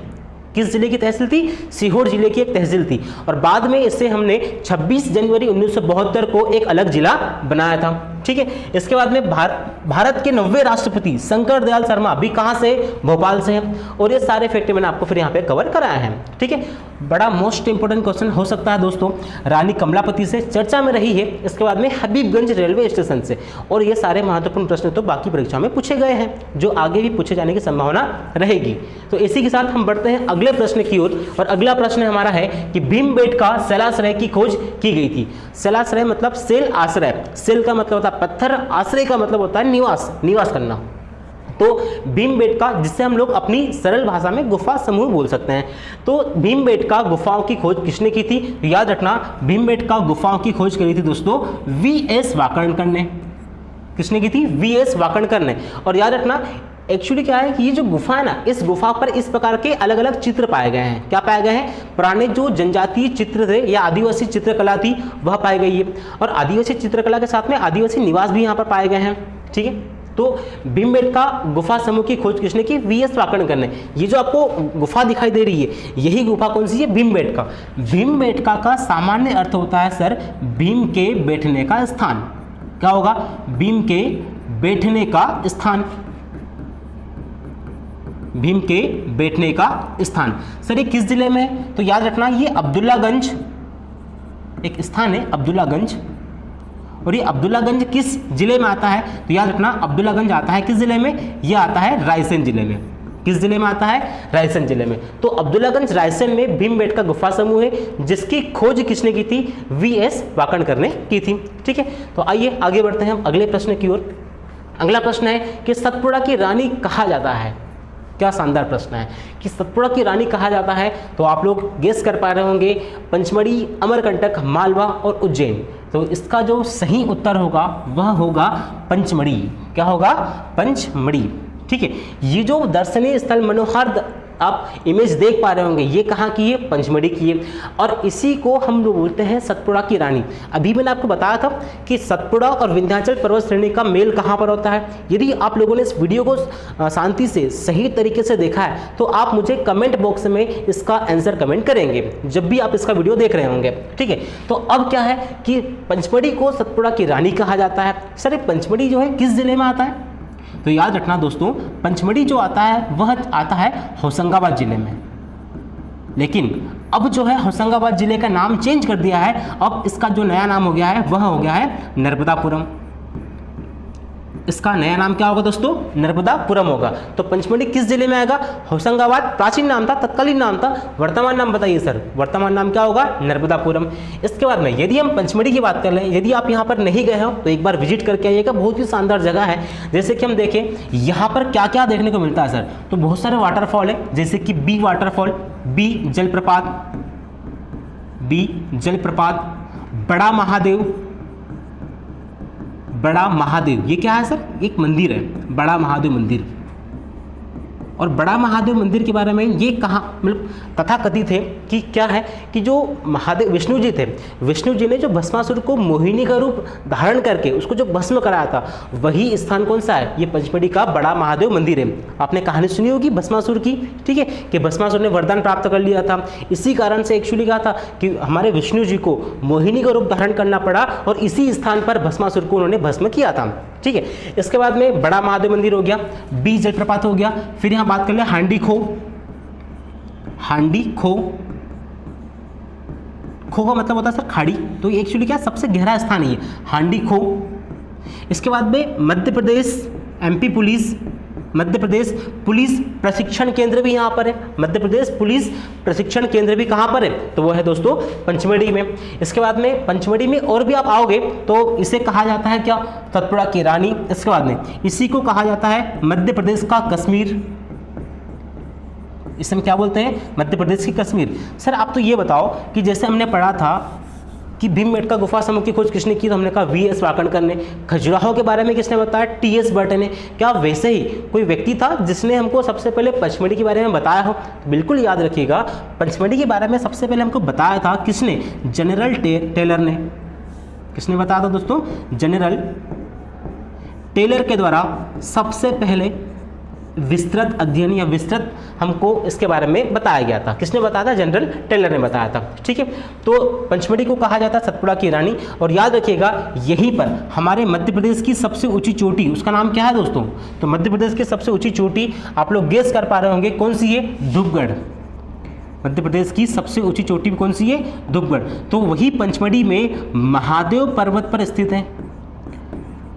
किस जिले की तहसील थी? सीहोर जिले की एक तहसील थी, और बाद में इसे हमने 26 जनवरी 1972 को एक अलग जिला बनाया था। ठीक है, इसके बाद में भारत के 90वें राष्ट्रपति शंकर दयाल शर्मा भी कहाँ से? भोपाल से हैं। और ये सारे फैक्ट मैंने आपको फिर यहाँ पे कवर कराया है। ठीक है, बड़ा मोस्ट इंपोर्टेंट क्वेश्चन हो सकता है दोस्तों, रानी कमलापति से चर्चा में रही है, इसके बाद में हबीबगंज रेलवे स्टेशन से, और ये सारे महत्वपूर्ण प्रश्न तो बाकी परीक्षा में पूछे गए हैं, जो आगे भी पूछे जाने की संभावना रहेगी। तो इसी के साथ हम बढ़ते हैं अगले प्रश्न की ओर, और अगला प्रश्न हमारा है कि भीमबेटका शैलाश्रय की खोज की गई थी। शैलाश्रय मतलब शैल आश्रय, शैल का मतलब होता है पत्थर, आश्रय का मतलब होता है निवास करना। तो भीमबेटका, जिससे हम लोग अपनी सरल भाषा में गुफा समूह बोल सकते हैं, तो भीमबेटका गुफाओं की खोज किसने की थी? तो याद रखना भीमबेटका गुफाओं की खोज करी थी दोस्तों वीएस वाकणकर ने। किसने की थी? वीएस वाकणकर ने। और याद रखना एक्चुअली क्या है कि ये जो गुफा है ना, इस गुफा पर इस प्रकार के अलग अलग चित्र पाए गए हैं। क्या पाए गए हैं? पुराने जो जनजातीय चित्र थे या आदिवासी चित्रकला थी वह पाई गई है, और आदिवासी चित्रकला के साथ में आदिवासी निवास भी यहाँ पर पाए गए हैं। ठीक है, तो भीमबेटका गुफा समूह की खोज किसने की? वीएस वाकणकर ने। ये जो आपको गुफा दिखाई दे रही है यही गुफा कौन सी है? भीमबेटका। भीमबेटका का सामान्य अर्थ होता है सर भीम के बैठने का स्थान। क्या होगा? भीम के बैठने का स्थान। भीम के बैठने का स्थान। सर ये किस जिले में है? तो याद रखना ये अब्दुल्लागंज एक स्थान है, अब्दुल्लागंज। और ये अब्दुल्लागंज किस जिले में आता है? तो याद रखना अब्दुल्लागंज आता है किस जिले में? ये आता है रायसेन जिले में। किस जिले में आता है? रायसेन जिले में। तो अब्दुल्लागंज रायसेन में भीमबेटका गुफा समूह है जिसकी खोज किसने की थी? वीएस वाकणकर ने की थी। ठीक है, तो आइए आगे बढ़ते हैं हम अगले प्रश्न की ओर। अगला प्रश्न है कि सतपुड़ा की रानी कहा जाता है? क्या शानदार प्रश्न है कि सतपुड़ा की रानी कहा जाता है। तो आप लोग गेस कर पा रहे होंगे पंचमढ़ी, अमरकंटक, मालवा और उज्जैन। तो इसका जो सही उत्तर होगा वह होगा पंचमढ़ी। क्या होगा? पंचमढ़ी। ठीक है, ये जो दर्शनीय स्थल मनोहर आप इमेज देख पा रहे होंगे ये कहाँ की है? पंचमढ़ी की है। और इसी को हम लोग बोलते हैं सतपुड़ा की रानी। अभी मैंने आपको बताया था कि सतपुड़ा और विंध्याचल पर्वत श्रेणी का मेल कहाँ पर होता है। यदि आप लोगों ने इस वीडियो को शांति से सही तरीके से देखा है तो आप मुझे कमेंट बॉक्स में इसका आंसर कमेंट करेंगे जब भी आप इसका वीडियो देख रहे होंगे। ठीक है, तो अब क्या है कि पंचमढ़ी को सतपुड़ा की रानी कहा जाता है। सर ये पंचमढ़ी जो है किस जिले में आता है? तो याद रखना दोस्तों पंचमढ़ी जो आता है वह आता है होशंगाबाद जिले में। लेकिन अब जो है होशंगाबाद जिले का नाम चेंज कर दिया है। अब इसका जो नया नाम हो गया है वह हो गया है नर्मदापुरम। इसका नया नाम क्या होगा दोस्तों? नर्मदापुरम होगा। तो पंचमढ़ी किस जिले में आएगा? होशंगाबाद प्राचीन नाम था, तत्कालीन नाम था। वर्तमान नाम बताइए सर। वर्तमान नाम क्या होगा? नर्मदापुरम। इसके बाद में यदि हम पंचमढ़ी की बात कर लें, यदि आप यहाँ पर नहीं गए हो तो एक बार विजिट करके आइएगा। बहुत ही शानदार जगह है। जैसे कि हम देखें यहाँ पर क्या क्या देखने को मिलता है सर, तो बहुत सारे वाटरफॉल है जैसे कि बी वाटरफॉल, बी जलप्रपात, बड़ा महादेव। ये क्या है सर? एक मंदिर है, बड़ा महादेव मंदिर। और बड़ा महादेव मंदिर के बारे में ये कहा मतलब तथाकथित है कि क्या है कि जो महादेव विष्णु जी थे, विष्णु जी ने जो भस्मासुर को मोहिनी का रूप धारण करके उसको जो भस्म कराया था वही स्थान कौन सा है? ये पंचमढ़ी का बड़ा महादेव मंदिर है। आपने कहानी सुनी होगी भस्मासुर की। ठीक है, कि भस्मासुर ने वरदान प्राप्त कर लिया था। इसी कारण से एक्चुअली कहा था कि हमारे विष्णु जी को मोहिनी का रूप धारण करना पड़ा और इसी स्थान पर भस्मासुर को उन्होंने भस्म किया था। ठीक है, इसके बाद में बड़ा महादेव मंदिर हो गया, बी जलप्रपात हो गया। फिर यहाँ बात कर ले हांडी खो का मतलब होता है सर खाड़ी। तो ये एक्चुअली क्या सबसे गहरा स्थान है ये हांडी खो। इसके बाद में मध्य प्रदेश पुलिस प्रशिक्षण केंद्र भी यहाँ पर है। मध्य प्रदेश पुलिस प्रशिक्षण केंद्र भी कहाँ पर है? तो वो है दोस्तों पंचमढ़ी में। इसके बाद में पंचमढ़ी में और भी आप आओगे तो इसे कहा जाता है क्या? सतपुड़ा की रानी। इसके बाद में इसी को कहा जाता है मध्य प्रदेश का कश्मीर। इसे हम क्या बोलते हैं? मध्य प्रदेश की कश्मीर। सर आप तो ये बताओ कि जैसे हमने पढ़ा था कि भीमबेटका गुफा समूह की खोज किसने की? तो हमने कहा वीएस वाकणकर ने। खजुराहो के बारे में किसने बताया? टीएस बर्टन ने। क्या वैसे ही कोई व्यक्ति था जिसने हमको सबसे पहले पंचमढ़ी के बारे में बताया हो? तो बिल्कुल याद रखिएगा पंचमढ़ी के बारे में सबसे पहले हमको बताया था किसने? जनरल टेलर ने। किसने बताया था दोस्तों? जनरल टेलर के द्वारा सबसे पहले विस्तृत अध्ययन या विस्तृत हमको इसके बारे में बताया गया था। किसने बताया था? जनरल टेलर ने बताया था। ठीक है, तो पंचमढ़ी को कहा जाता है सतपुड़ा की रानी। और याद रखिएगा यहीं पर हमारे मध्य प्रदेश की सबसे ऊंची चोटी, उसका नाम क्या है दोस्तों? तो मध्य प्रदेश की सबसे ऊंची चोटी आप लोग गेस कर पा रहे होंगे कौन सी है? धूपगढ़। मध्य प्रदेश की सबसे ऊंची चोटी कौन सी है? धूपगढ़। तो वही पंचमढ़ी में महादेव पर्वत पर स्थित है।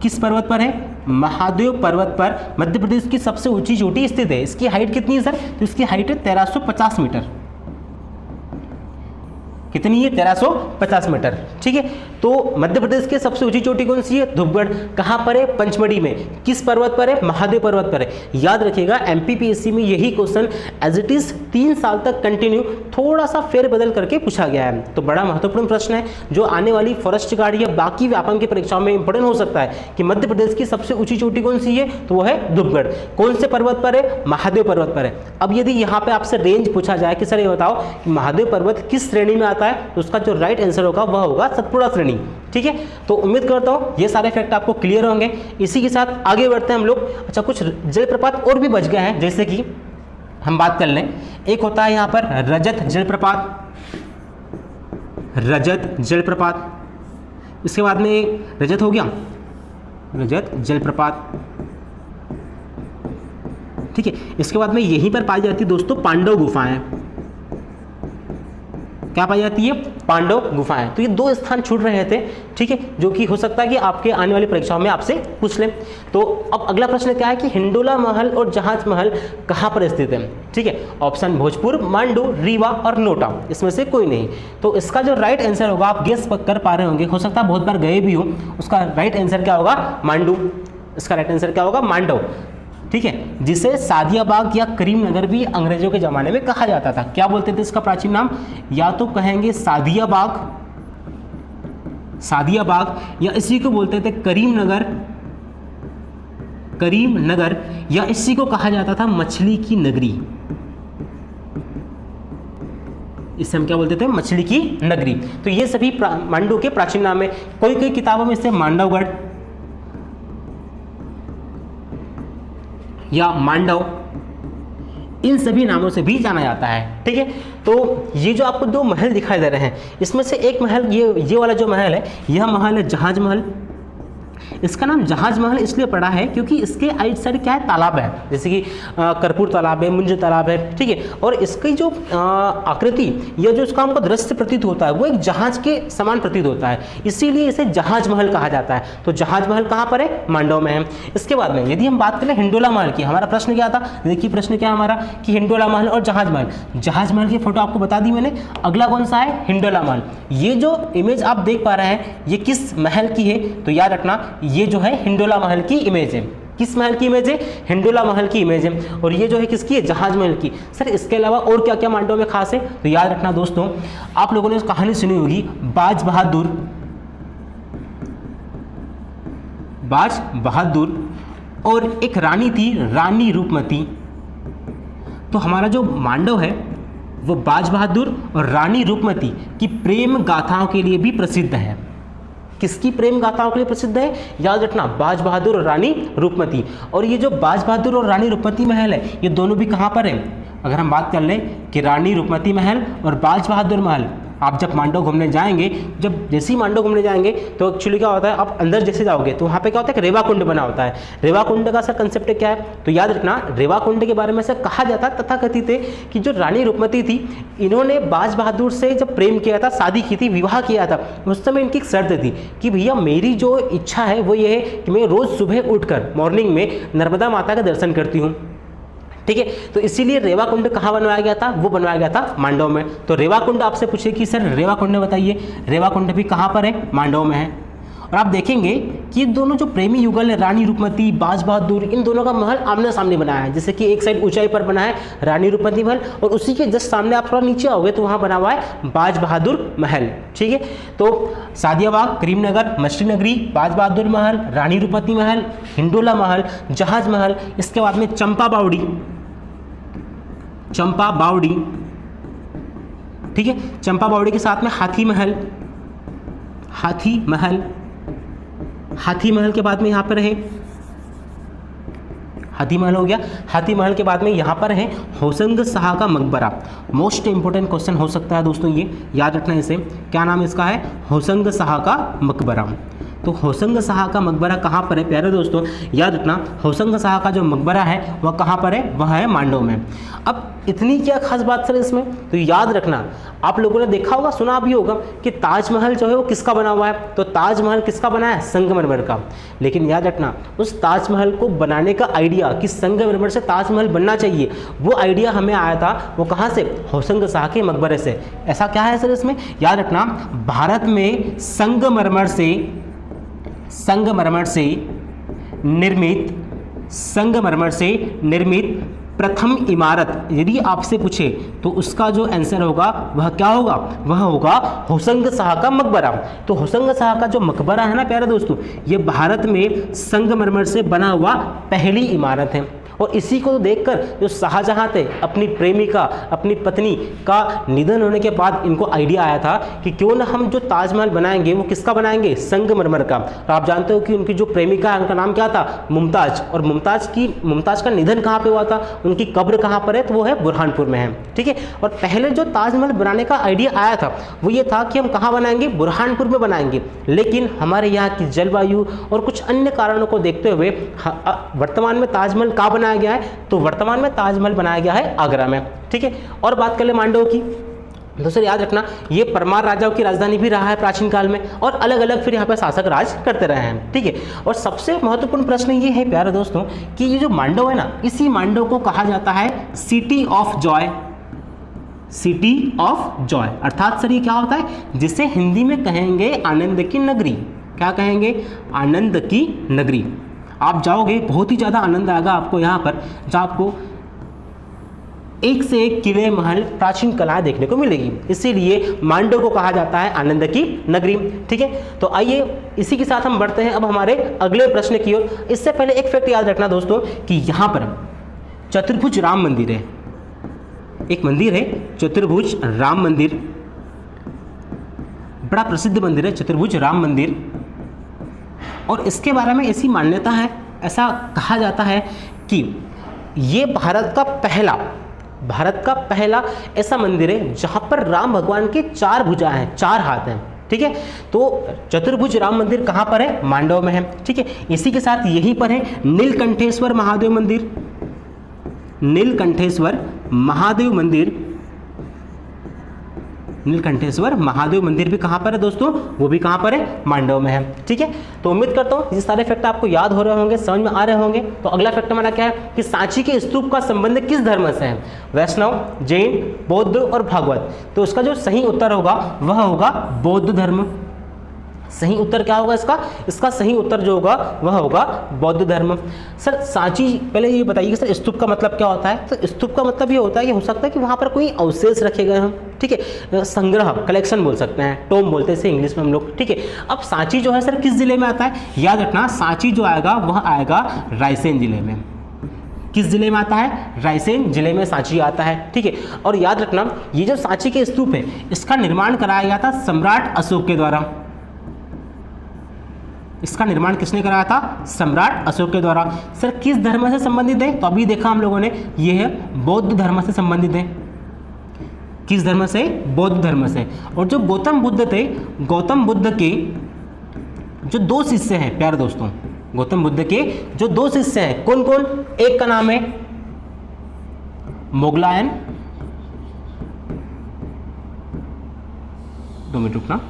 किस पर्वत पर है? महादेव पर्वत पर मध्य प्रदेश की सबसे ऊंची चोटी स्थित है। इसकी हाइट कितनी है सर? तो इसकी हाइट है 1350 मीटर। कितनी है? 1350 मीटर। ठीक है, तो मध्य प्रदेश की सबसे ऊंची चोटी कौन सी है? धूपगढ़। कहाँ पर है? पंचमढ़ी में। किस पर्वत पर है? महादेव पर्वत पर है। याद रखिएगा एमपीपीएससी में यही क्वेश्चन एज इट इज 3 साल तक कंटिन्यू थोड़ा सा फेरबदल करके पूछा गया है। तो बड़ा महत्वपूर्ण प्रश्न है जो आने वाली फॉरेस्ट गार्ड या बाकी व्यापम की परीक्षाओं में इंपॉर्टेंट हो सकता है कि मध्य प्रदेश की सबसे ऊंची चोटी कौन सी है? तो वो है धूपगढ़। कौन से पर्वत पर है? महादेव पर्वत पर है। अब यदि यहाँ पे आपसे रेंज पूछा जाए कि सर ये बताओ कि महादेव पर्वत किस श्रेणी में आता आता है तो उसका जो राइट आंसर होगा वह होगा सतपुड़ा श्रेणी। ठीक है, तो उम्मीद करता हूँ ये सारे फैक्ट आपको क्लियर होंगे। इसी के साथ आगे बढ़ते हैं हम लोग। अच्छा, कुछ जलप्रपात और भी बच गए हैं, जैसे कि हम बात कर लें, एक होता है यहाँ पर रजत जलप्रपात, रजत जलप्रपात। इसके बाद में रजत हो गया, रजत जलप्रपात। ठीक है, इसके बाद में यहीं पर पाई जाती है दोस्तों पांडव गुफाएं। क्या पाई जाती है? पांडव गुफाएं। तो ये 2 स्थान छूट रहे थे, ठीक है, जो कि हो सकता है कि आपके आने वाली परीक्षाओं में आपसे पूछ लें। तो अब अगला प्रश्न क्या है कि हिंडोला महल और जहाज महल कहाँ पर स्थित है? ठीक है, ऑप्शन भोजपुर, मांडू, रीवा और नोटा, इसमें से कोई नहीं। तो इसका जो राइट आंसर होगा, आप गेस कर पा रहे होंगे, हो सकता है बहुत बार गए भी हो, उसका राइट आंसर क्या होगा? मांडू। इसका राइट आंसर क्या होगा? मांडव। ठीक है, जिसे सादियाबाग या करीमनगर भी अंग्रेजों के ज़माने में कहा जाता था। क्या बोलते थे इसका प्राचीन नाम? या तो कहेंगे सादियाबाग, सादियाबाग, या इसी को बोलते थे करीमनगर, करीमनगर, या इसी को कहा जाता था मछली की नगरी। इसे हम क्या बोलते थे? मछली की नगरी। तो ये सभी मांडू के प्राचीन नाम है। कोई कोई किताबों में इसे मांडवगढ़ या मांडव, इन सभी नामों से भी जाना जाता है। ठीक है, तो ये जो आपको 2 महल दिखाई दे रहे हैं, इसमें से एक महल, ये वाला जो महल है, यह महल है जहाज महल। इसका नाम जहाज महल इसलिए पड़ा है क्योंकि इसके आइट साइड क्या है? तालाब है, जैसे कि कर्पूर तालाब है, मुंज तालाब है। ठीक है, और इसकी जो आकृति या जो इसका हमको दृश्य प्रतीत होता है वो एक जहाज के समान प्रतीत होता है, इसीलिए इसे जहाज महल कहा जाता है। तो जहाज महल कहाँ पर है? मांडव में है। इसके बाद में यदि हम बात करें हिंडोला महल की, हमारा प्रश्न क्या था? देखिए प्रश्न क्या हमारा कि हिंडोला महल और जहाज महल। जहाज महल की फोटो आपको बता दी मैंने। अगला कौन सा है? हिंडोला महल। ये जो इमेज आप देख पा रहे हैं ये किस महल की है? तो याद रखना ये जो है हिंडोला महल की इमेज है। किस महल की इमेज है? हिंडोला महल की इमेज है। और ये जो है किसकी है? जहाज महल की। सर इसके अलावा और क्या क्या मांडव में खास है? तो याद रखना दोस्तों, आप लोगों ने उस कहानी सुनी होगी बाज बहादुर, बाज बहादुर, और एक रानी थी रानी रूपमती। तो हमारा जो मांडव है वो बाज बहादुर और रानी रूपमती की प्रेम गाथाओं के लिए भी प्रसिद्ध है। किसकी प्रेम गाथाओं के लिए प्रसिद्ध है? याद रखना, बाज बहादुर और रानी रूपमती। और ये जो बाज बहादुर और रानी रूपमती महल है, ये दोनों भी कहाँ पर है? अगर हम बात कर लें कि रानी रूपमती महल और बाज बहादुर महल, आप जब मांडव घूमने जाएंगे, जब जैसे ही मांडव घूमने जाएंगे तो एक्चुअली क्या होता है, आप अंदर जैसे जाओगे तो वहाँ पे क्या होता है कि रेवा कुंड बना होता है। रेवा कुंड का सर कंसेप्ट क्या है? तो याद रखना, रेवा कुंड के बारे में से कहा जाता है, तथाकथित है कि जो रानी रूपमती थी, इन्होंने बाज बहादुर से जब प्रेम किया था, शादी की थी, विवाह किया था, उस समय इनकी एक शर्त थी कि भैया मेरी जो इच्छा है वो ये है कि मैं रोज़ सुबह उठकर मॉर्निंग में नर्मदा माता का दर्शन करती हूँ। ठीक है, तो इसीलिए रेवा कुंड कहाँ बनवाया गया था? वो बनवाया गया था मांडव में। तो रेवा कुंड आपसे पूछे कि सर रेवा कुंड बताइए, रेवा कुंड भी कहाँ पर है? मांडव में है। और आप देखेंगे कि दोनों जो प्रेमी युगल है, रानी रूपमती, बाज बहादुर, इन दोनों का महल आमने सामने बनाया है। जैसे कि एक साइड ऊंचाई पर बना है रानी रूपमती महल, और उसी के जस्ट सामने आप थोड़ा नीचे आओगे तो वहाँ बना हुआ है बाज बहादुर महल। ठीक है, तो सादियाबाग, करीमनगर, मछली नगरी, बाज बहादुर महल, रानी रूपमती महल, हिंडोला महल, जहाज महल, इसके बाद में चंपा बावड़ी, चंपा बावड़ी। ठीक है, चंपा बावड़ी के साथ में हाथी महल, हाथी महल, हाथी महल के बाद में यहाँ पर है, हाथी महल हो गया। हाथी महल के बाद में यहाँ पर है होशंग शाह का मकबरा। मोस्ट इंपोर्टेंट क्वेश्चन हो सकता है दोस्तों, ये याद रखना इसे। क्या नाम इसका है? होशंग शाह का मकबरा। तो होशंग शाह का मकबरा कहाँ पर है प्यारे दोस्तों? याद रखना, होशंग शाह का जो मकबरा है वह कहाँ पर है? वह है मांडव में। अब इतनी क्या खास बात सर इसमें? तो याद रखना, आप लोगों ने देखा होगा, सुना भी होगा कि ताजमहल जो है वो किसका बना हुआ है? तो ताजमहल किसका बना है? संगमरमर का। लेकिन याद रखना, उस ताजमहल को बनाने का आइडिया कि संगमरमर से ताजमहल बनना चाहिए, वो आइडिया हमें आया था वो कहाँ से? होशंग शाह के मकबरे से। ऐसा क्या है सर इसमें? याद रखना, भारत में संगमरमर से निर्मित प्रथम इमारत यदि आपसे पूछे तो उसका जो आंसर होगा वह क्या होगा, वह होगा होशंग शाह का मकबरा। तो होशंग शाह का जो मकबरा है ना प्यारे दोस्तों, ये भारत में संगमरमर से बना हुआ पहली इमारत है। और इसी को देखकर जो शाहजहां थे, अपनी प्रेमिका, अपनी पत्नी का निधन होने के बाद इनको आइडिया आया था कि क्यों ना हम जो ताजमहल बनाएंगे वो किसका बनाएंगे, संगमरमर का। और आप जानते हो कि उनकी जो प्रेमिका है उनका नाम क्या था, मुमताज। और मुमताज का निधन कहाँ पे हुआ था, उनकी कब्र कहाँ पर है, तो वो है बुरहानपुर में है। ठीक है। और पहले जो ताजमहल बनाने का आइडिया आया था वो ये था कि हम कहाँ बनाएंगे, बुरहानपुर में बनाएंगे। लेकिन हमारे यहाँ की जलवायु और कुछ अन्य कारणों को देखते हुए वर्तमान में ताजमहल कहाँ बनाया गया है, तो वर्तमान में ताजमहल बनाया गया है आगरा में। ठीक है। और बात कर ले मांडव की, दोस्तों याद रखना ये परमार राजाओं की राजधानी भी रहा है प्राचीन काल में, और अलग अलग फिर यहाँ पर शासक राज करते रहे हैं। ठीक है। और सबसे महत्वपूर्ण प्रश्न ये है प्यारे दोस्तों कि ये जो मांडव है ना, इसी मांडव को कहा जाता है city of Joy. City of Joy अर्थात सर ये क्या होता है, जिसे हिंदी में कहेंगे आनंद की नगरी। क्या कहेंगे, आनंद की नगरी। आप जाओगे बहुत ही ज़्यादा आनंद आएगा आपको यहाँ पर, जहाँ आपको एक से एक किले, महल, प्राचीन कलाएं देखने को मिलेगी। इसीलिए मांडव को कहा जाता है आनंद की नगरी। ठीक है। तो आइए इसी के साथ हम बढ़ते हैं अब हमारे अगले प्रश्न की ओर। इससे पहले एक फैक्ट याद रखना दोस्तों कि यहाँ पर चतुर्भुज राम मंदिर है, एक मंदिर है चतुर्भुज राम मंदिर, बड़ा प्रसिद्ध मंदिर है चतुर्भुज राम मंदिर। और इसके बारे में ऐसी मान्यता है, ऐसा कहा जाता है कि ये भारत का पहला ऐसा मंदिर है जहां पर राम भगवान के 4 भुजा हैं, 4 हाथ हैं। ठीक है। तो चतुर्भुज राम मंदिर कहां पर है, मांडव में है। ठीक है। इसी के साथ यहीं पर है नीलकंठेश्वर महादेव मंदिर। नीलकंठेश्वर महादेव मंदिर, नीलकंठेश्वर महादेव मंदिर भी कहाँ पर है दोस्तों, वो भी कहाँ पर है, मांडव में है। ठीक है। तो उम्मीद करता हूँ ये सारे फैक्ट आपको याद हो रहे होंगे, समझ में आ रहे होंगे। तो अगला फैक्ट हमारा क्या है कि सांची के स्तूप का संबंध किस धर्म से है, वैष्णव, जैन, बौद्ध और भागवत। तो इसका जो सही उत्तर होगा वह होगा बौद्ध धर्म। सही उत्तर क्या होगा इसका सही उत्तर जो होगा वह होगा बौद्ध धर्म। सर सांची, पहले ये बताइए सर स्तूप का मतलब क्या होता है। तो स्तूप का मतलब ये होता है कि हो सकता है कि वहाँ पर कोई अवशेष रखे गए हों। ठीक है। संग्रह, कलेक्शन बोल सकते हैं, टोम बोलते हैं इसे इंग्लिश में हम लोग। ठीक है। अब सांची जो है सर किस जिले में आता है, याद रखना सांची जो आएगा वह आएगा रायसेन जिले में। किस जिले में आता है, रायसेन जिले में सांची आता है। ठीक है। और याद रखना ये जो सांची के स्तूप है इसका निर्माण कराया गया था सम्राट अशोक के द्वारा। इसका निर्माण किसने कराया था, सम्राट अशोक के द्वारा। सर किस धर्म से संबंधित है, तो अभी देखा हम लोगों ने ये है बौद्ध धर्म से संबंधित है। किस धर्म से, बौद्ध धर्म से। और जो गौतम बुद्ध थे, गौतम बुद्ध के जो 2 शिष्य हैं प्यारे दोस्तों, गौतम बुद्ध के जो 2 शिष्य हैं कौन कौन, एक का नाम है मोगलायन, 2 मिनट रुकना।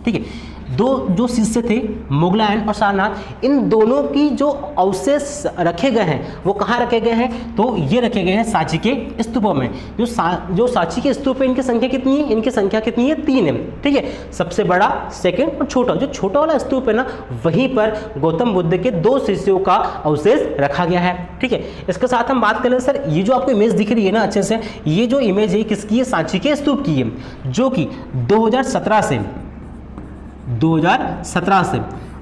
ठीक है। 2 जो शिष्य थे मोगलायन और सारनाथ, इन दोनों की जो अवशेष रखे गए हैं वो कहाँ रखे गए हैं, तो ये रखे गए हैं सांची के स्तूपों में। जो सांची के स्तूप है इनकी संख्या कितनी है, इनकी संख्या कितनी है, 3 है। ठीक है। सबसे बड़ा, सेकंड और छोटा। जो छोटा वाला स्तूप है ना वहीं पर गौतम बुद्ध के 2 शिष्यों का अवशेष रखा गया है। ठीक है। इसके साथ हम बात करें सर, ये जो आपको इमेज दिख रही है ना अच्छे से, ये जो इमेज है किसकी है, सांची के स्तूप की है, जो कि 2017 से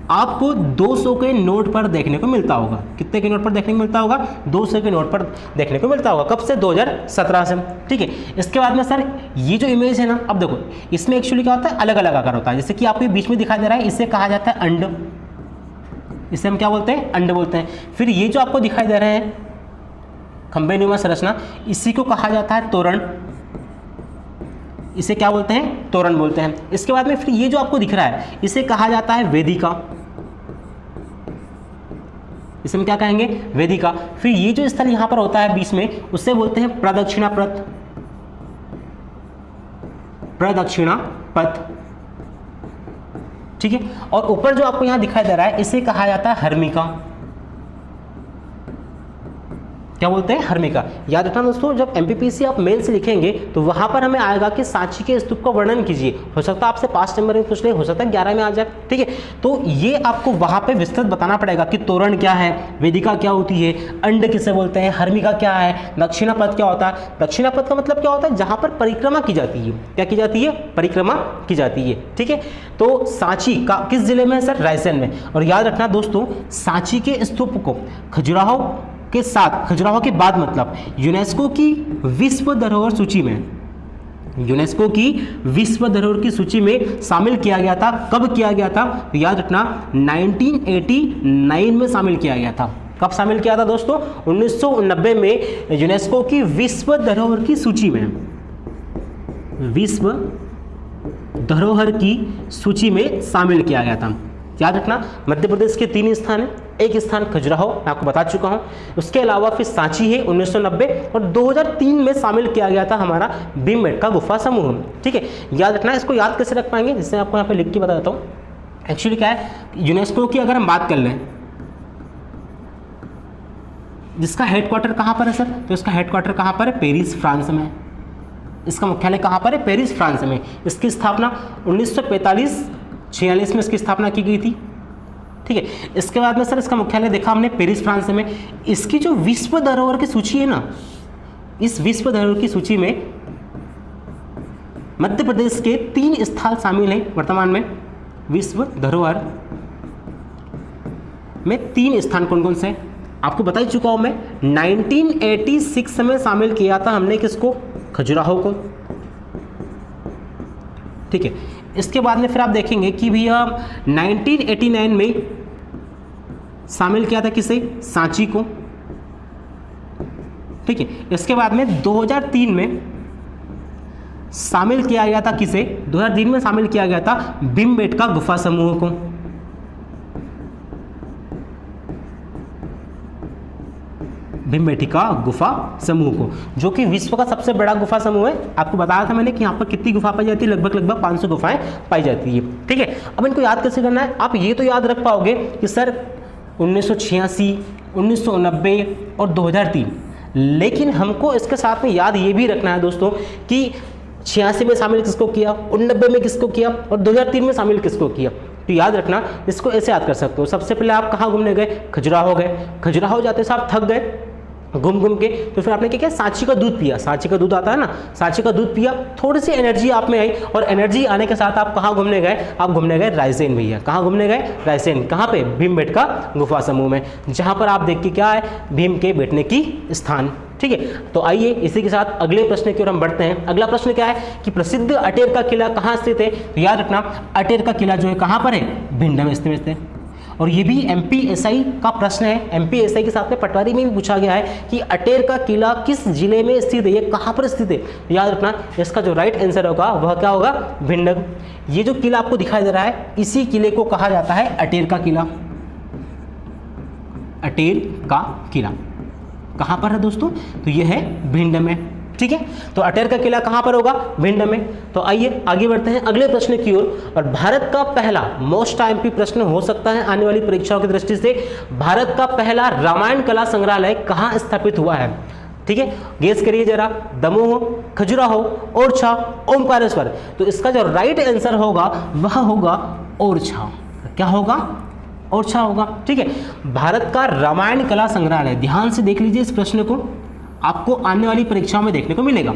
आपको 200 के नोट पर देखने को मिलता होगा। कितने के नोट पर देखने को मिलता होगा, 200 के नोट पर देखने को मिलता होगा। कब से, 2017 से। ठीक है। इसके बाद में सर ये जो इमेज है ना, अब देखो इसमें एक्चुअली क्या होता है, अलग अलग आकार होता है। जैसे कि आपको बीच में दिखाई दे रहा है, इसे कहा जाता है अंड, इसे हम क्या बोलते हैं, अंड बोलते हैं। फिर ये जो आपको दिखाई दे रहे हैं खंभेनुमा संरचना, इसी को कहा जाता है तोरण, इसे क्या बोलते हैं, तोरण बोलते हैं। इसके बाद में फिर ये जो आपको दिख रहा है इसे कहा जाता है वेदिका, इसे हम क्या कहेंगे, वेदिका। फिर ये जो स्थल यहां पर होता है बीच में, उससे बोलते हैं प्रदक्षिणा पथ, प्रदक्षिणा पथ। ठीक है। और ऊपर जो आपको यहां दिखाई दे रहा है इसे कहा जाता है हर्मिका, क्या बोलते हैं, हर्मिका। याद रखना दोस्तों, जब एमपीपीसी आप मेल से लिखेंगे तो वहां पर हमें आएगा कि सांची के स्तूप का वर्णन कीजिए। हो सकता है आपसे 5 नंबर में पूछ ले, हो सकता है 11 में आ जाए, ठीक है। तो ये आपको वहां पे विस्तृत बताना पड़ेगा कि तोरण क्या है, वेदिका क्या होती है, अंड किसे बोलते हैं, हर्मिका क्या है, दक्षिणापथ क्या होता है। दक्षिणापथ का मतलब क्या होता है, जहां पर परिक्रमा की जाती है। क्या की जाती है, परिक्रमा की जाती है, ठीक है। तो सांची का किस जिले में है सर, रायसेन में। और याद रखना दोस्तों, सांची के स्तूप को खजुराहो के साथ, खजुराहो के बाद मतलब यूनेस्को की विश्व धरोहर सूची में, यूनेस्को की विश्व धरोहर की सूची में शामिल किया गया था। कब किया गया था, तो याद रखना 1989 में शामिल किया गया था। कब शामिल किया था दोस्तों, 1990 में यूनेस्को की विश्व धरोहर की सूची में, विश्व धरोहर की सूची में शामिल किया गया था। याद रखना, मध्य प्रदेश के 3 स्थान हैं, एक स्थान खजुराहो मैं आपको बता चुका हूं, उसके अलावा फिर सांची है 1990, और 2003 में शामिल किया गया था हमारा भीमबेटका गुफा समूह, ठीक है। याद रखना, इसको याद कैसे रख पाएंगे, जिससे आपको यहाँ पे लिख के बता देता हूँ। एक्चुअली क्या है, यूनेस्को की अगर हम बात कर लें, जिसका हेडक्वार्टर कहाँ पर है सर, तो इसका हेडक्वार्टर कहाँ पर है, पेरिस फ्रांस में। इसका मुख्यालय कहाँ पर है, पेरिस फ्रांस में। इसकी स्थापना 1945-46 में इसकी स्थापना की गई थी, ठीक है। इसके बाद में सर इसका मुख्यालय देखा हमने पेरिस फ्रांस में। इसकी जो विश्व धरोहर की सूची है ना, इस विश्व धरोहर की सूची में मध्य प्रदेश के 3 स्थल शामिल हैं वर्तमान में। विश्व धरोहर में 3 स्थान कौन कौन से हैं आपको बता ही चुका हूं मैं। 1986 में शामिल किया था हमने किसको, खजुराहो को, ठीक है। इसके बाद में फिर आप देखेंगे कि भैया 1989 में शामिल किया था किसे, सांची को, ठीक है। इसके बाद में 2003 में शामिल किया गया था किसे, 2003 में शामिल किया गया था भीमबेटका गुफा समूह को, भीमबेटका गुफा समूह को, जो कि विश्व का सबसे बड़ा गुफा समूह है। आपको बताया था मैंने कि यहाँ पर कितनी गुफा पाई जाती है, लगभग 500 गुफाएं पाई जाती है, ठीक है। अब इनको याद कैसे करना है, आप ये तो याद रख पाओगे कि सर 1986, 1990 और 2003, लेकिन हमको इसके साथ में याद ये भी रखना है दोस्तों कि 86 में शामिल किसको किया, 89 में किसको किया और 2003 में शामिल किसको किया। तो याद रखना, इसको ऐसे याद कर सकते हो। सबसे पहले आप कहाँ घूमने गए, खजुराहो गए। खजुराहो जाते साहब थक गए घूम घूम के, तो फिर आपने क्या किया, सांची का दूध पिया। सांची का दूध आता है ना, सांची का दूध पिया, थोड़ी सी एनर्जी आप में आई, और एनर्जी आने के साथ आप कहाँ घूमने गए, आप घूमने गए रायसेन भैया। कहाँ घूमने गए, रायसेन। कहाँ पे, भीमबेटका गुफा समूह में, जहाँ पर आप देख के क्या है, भीम के बैठने की स्थान, ठीक है। तो आइए इसी के साथ अगले प्रश्न की ओर हम बढ़ते हैं। अगला प्रश्न क्या है कि प्रसिद्ध अटेर का किला कहाँ स्थित है। तो याद रखना, अटेर का किला जो है कहाँ पर है, भिंड में स्थित है। और ये भी एमपीएसआई का प्रश्न है, एमपीएसआई के साथ में पटवारी में भी पूछा गया है कि अटेर का किला किस जिले में स्थित है, ये कहाँ पर स्थित है। याद रखना, इसका जो राइट आंसर होगा वह क्या होगा, भिंड। ये जो किला आपको दिखाई दे रहा है, इसी किले को कहा जाता है अटेर का किला। अटेर का किला कहाँ पर है दोस्तों, तो ये है भिंड में, ठीक है। तो अटेर का किला कहाँ पर होगा, भिंड में। तो आइए आगे बढ़ते हैं अगले प्रश्न की ओर। और भारत का पहला मोस्ट आईएमपी प्रश्न हो सकता है आने वाली परीक्षाओं की दृष्टि से, भारत का पहला रामायण कला संग्रहालय कहाँ स्थापित हुआ है, ठीक है। गेस करिए जरा, दमोह, खजुराहो, ओरछा, ओमकारेश्वर। तो इसका जो राइट आंसर होगा वह होगा ओरछा। क्या होगा, ओरछा होगा, ठीक है। भारत का रामायण कला संग्रहालय, ध्यान से देख लीजिए इस प्रश्न को, आपको आने वाली परीक्षाओं में देखने को मिलेगा।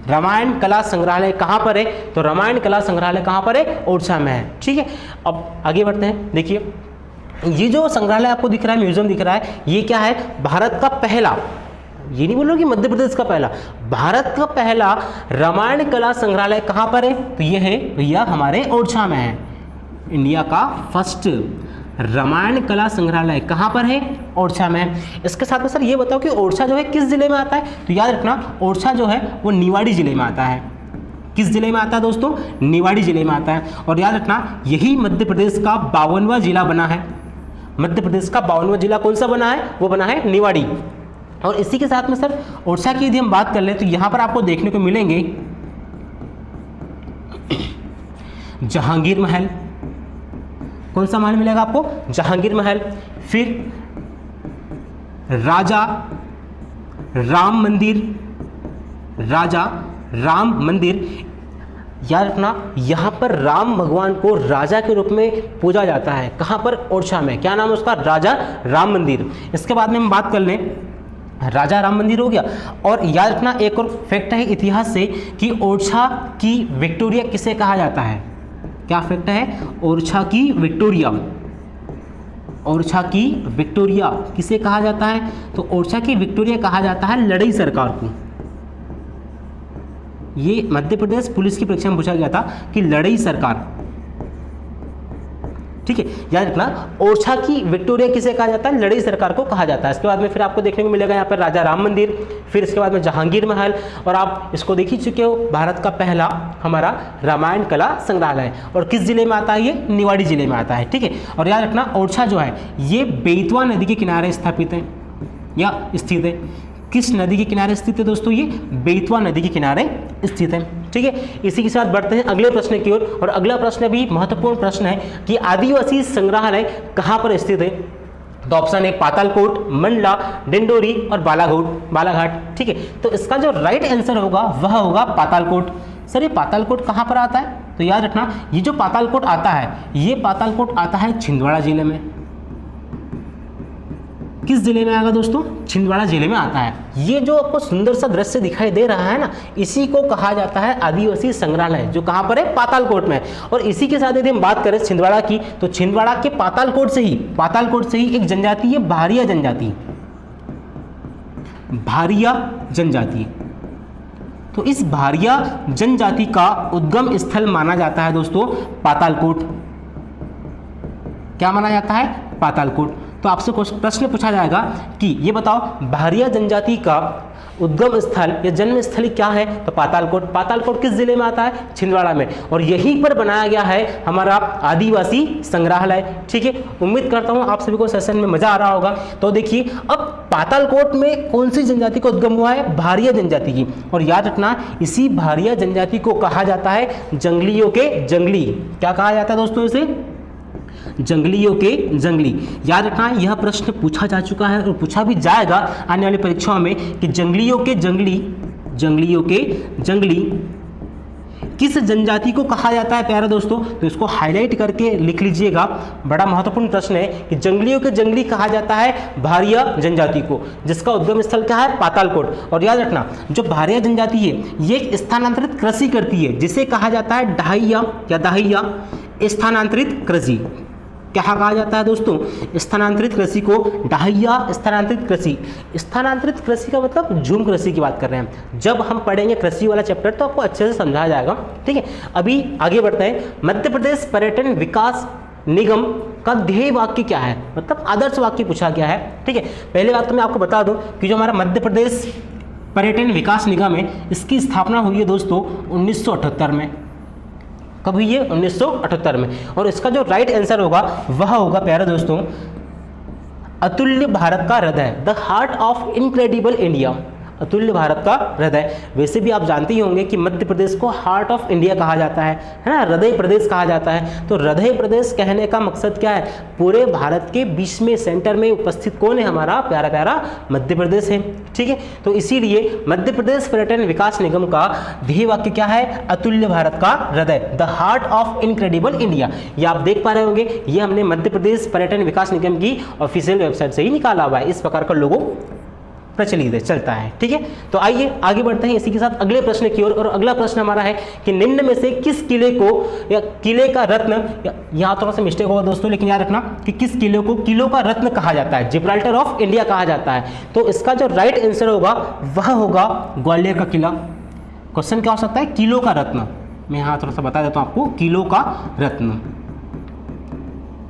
रामायण कला संग्रहालय कहाँ पर है, तो रामायण कला संग्रहालय कहाँ पर है, ओरछा में है, ठीक है। अब आगे बढ़ते हैं। देखिए ये जो संग्रहालय आपको दिख रहा है, म्यूजियम दिख रहा है, ये क्या है, भारत का पहला, ये नहीं बोल रहा कि मध्य प्रदेश का पहला, भारत का पहला रामायण कला संग्रहालय कहाँ पर है, तो ये है भैया हमारे ओरछा में है। इंडिया का फर्स्ट रामायण कला संग्रहालय कहाँ पर है, ओरछा में है। इसके साथ में सर ये बताओ कि ओरछा जो है किस जिले में आता है, तो याद रखना ओरछा जो है वो निवाड़ी जिले में आता है। किस जिले में आता है दोस्तों, निवाड़ी जिले में आता है। और याद रखना यही मध्य प्रदेश का 52वां जिला बना है। मध्य प्रदेश का 52वां जिला कौन सा बना है, वो बना है निवाड़ी। और इसी के साथ में सर ओरछा की यदि हम बात कर ले तो यहाँ पर आपको देखने को मिलेंगे जहांगीर महल। कौन सा महल मिलेगा आपको, जहांगीर महल। फिर राजा राम मंदिर, राजा राम मंदिर। याद रखना, यहाँ पर राम भगवान को राजा के रूप में पूजा जाता है। कहाँ पर? ओरछा में। क्या नाम है उसका? राजा राम मंदिर। इसके बाद में हम बात कर लें, राजा राम मंदिर हो गया। और याद रखना एक और फैक्ट है इतिहास से कि ओरछा की विक्टोरिया किसे कहा जाता है? क्या फैक्ट है? ओरछा की विक्टोरिया, ओरछा की विक्टोरिया किसे कहा जाता है? तो ओरछा की विक्टोरिया कहा जाता है लड़ई सरकार को। ये मध्य प्रदेश पुलिस की परीक्षा में पूछा गया था कि लड़ई सरकार, ठीक है, याद रखना ओरछा की विक्टोरिया किसे कहा जाता है? लड़ई सरकार को कहा जाता है। इसके बाद में फिर आपको देखने को मिलेगा यहाँ पर राजा राम मंदिर, फिर इसके बाद में जहांगीर महल, और आप इसको देख ही चुके हो, भारत का पहला हमारा रामायण कला संग्रहालय। और किस जिले में आता है? ये निवाड़ी जिले में आता है, ठीक है। और याद रखना ओरछा जो है ये बेतवा नदी के किनारे स्थापित है या स्थित है। किस नदी के किनारे स्थित है दोस्तों? ये बेतवा नदी के किनारे स्थित है, ठीक है। इसी के साथ बढ़ते हैं अगले प्रश्न की ओर। और अगला प्रश्न भी महत्वपूर्ण प्रश्न है कि आदिवासी संग्रहालय कहाँ पर स्थित है? तो ऑप्शन है पातालकोट, मंडला, डिंडोरी और बालाघाट, ठीक है। तो इसका जो राइट आंसर होगा वह होगा पातालकोट। सर ये पातालकोट कहाँ पर आता है? तो याद रखना ये जो पातालकोट आता है, ये पातालकोट आता है छिंदवाड़ा जिले में। किस जिले में आएगा दोस्तों? छिंदवाड़ा जिले में आता है। ये जो आपको सुंदर सा दृश्य दिखाई दे रहा है ना, इसी को कहा जाता है आदिवासी संग्रहालय, जो कहाँ पर है? पातालकोट में। और इसी के साथ यदि हम बात करें छिंदवाड़ा की, तो छिंदवाड़ा के पातालकोट से ही एक जनजाति है भारिया जनजाति, भारिया जनजाति। तो इस भारिया जनजाति का उद्गम स्थल माना जाता है दोस्तों पातालकोट। क्या माना जाता है? पातालकोट। तो आपसे प्रश्न पूछा जाएगा कि ये बताओ भारिया जनजाति का उद्गम स्थल या जन्म स्थली क्या है? तो पातालकोट। पातालकोट किस जिले में आता है? छिंदवाड़ा में। और यहीं पर बनाया गया है हमारा आदिवासी संग्रहालय, ठीक है। उम्मीद करता हूँ आप सभी को सेशन में मजा आ रहा होगा। तो देखिए अब पातालकोट में कौन सी जनजाति का उद्गम हुआ है? भारिया जनजाति की। और याद रखना इसी भारिया जनजाति को कहा जाता है जंगलियों के जंगली। क्या कहा जाता है दोस्तों इसे? जंगलियों के जंगली। याद रखना यह प्रश्न पूछा जा चुका है और पूछा भी जाएगा आने वाली परीक्षाओं में कि जंगलियों के जंगली किस जनजाति को कहा जाता है प्यारे दोस्तों? तो इसको हाईलाइट करके लिख लीजिएगा, बड़ा महत्वपूर्ण प्रश्न है कि जंगलियों के जंगली कहा जाता है भारिया जनजाति को, जिसका उद्गम स्थल क्या है? पातालकोट। और याद रखना जो भारिया जनजाति है ये एक स्थानांतरित कृषि करती है, जिसे कहा जाता है ढाहिया या दाहिया स्थानांतरित कृषि। क्या कहा जाता है दोस्तों? स्थानांतरित कृषि को ढाहिया स्थानांतरित कृषि। स्थानांतरित कृषि का मतलब झूम कृषि की बात कर रहे हैं। जब हम पढ़ेंगे कृषि वाला चैप्टर तो आपको अच्छे से समझाया जाएगा, ठीक है। अभी आगे बढ़ते हैं। मध्य प्रदेश पर्यटन विकास निगम का ध्येय वाक्य क्या है? मतलब आदर्श वाक्य पूछा गया है, ठीक है। पहले बात तो मैं आपको बता दूं कि जो हमारा मध्य प्रदेश पर्यटन विकास निगम है, इसकी स्थापना हुई है दोस्तों 1978 में। कब हुई है? 1978 में। और इसका जो राइट आंसर होगा वह होगा प्यारे दोस्तों अतुल्य भारत का हृदय, the heart of incredible India. अतुल्य भारत का हृदय। वैसे भी आप जानते ही होंगे कि मध्य प्रदेश को हार्ट ऑफ इंडिया कहा जाता है ना, हृदय प्रदेश कहा जाता है। तो हृदय प्रदेश कहने का मकसद क्या है? पूरे भारत के बीच में सेंटर में उपस्थित कौन है? हमारा प्यारा प्यारा मध्य प्रदेश है, ठीक है। तो इसीलिए मध्य प्रदेश पर्यटन विकास निगम का ध्येय वाक्य क्या है? अतुल्य भारत का हृदय, the heart of incredible India. ये आप देख पा रहे होंगे, ये हमने मध्य प्रदेश पर्यटन विकास निगम की ऑफिशियल वेबसाइट से ही निकाला हुआ है। इस प्रकार का लोगो प्रचलित है, चलता है, ठीक है। तो आइए आगे बढ़ते हैं इसी के साथ अगले प्रश्न की ओर। और अगला प्रश्न हमारा है कि निम्न में से किस किले को या किले का रत्न, यहाँ थोड़ा सा मिस्टेक होगा दोस्तों, लेकिन याद रखना कि किस किले को किलों का रत्न कहा जाता है? जिब्राल्टर ऑफ इंडिया कहा जाता है। तो इसका जो राइट आंसर होगा वह होगा ग्वालियर का किला। क्वेश्चन क्या हो सकता है? किलो का रत्न। मैं यहाँ थोड़ा सा बता देता हूँ आपको, किलो का रत्न,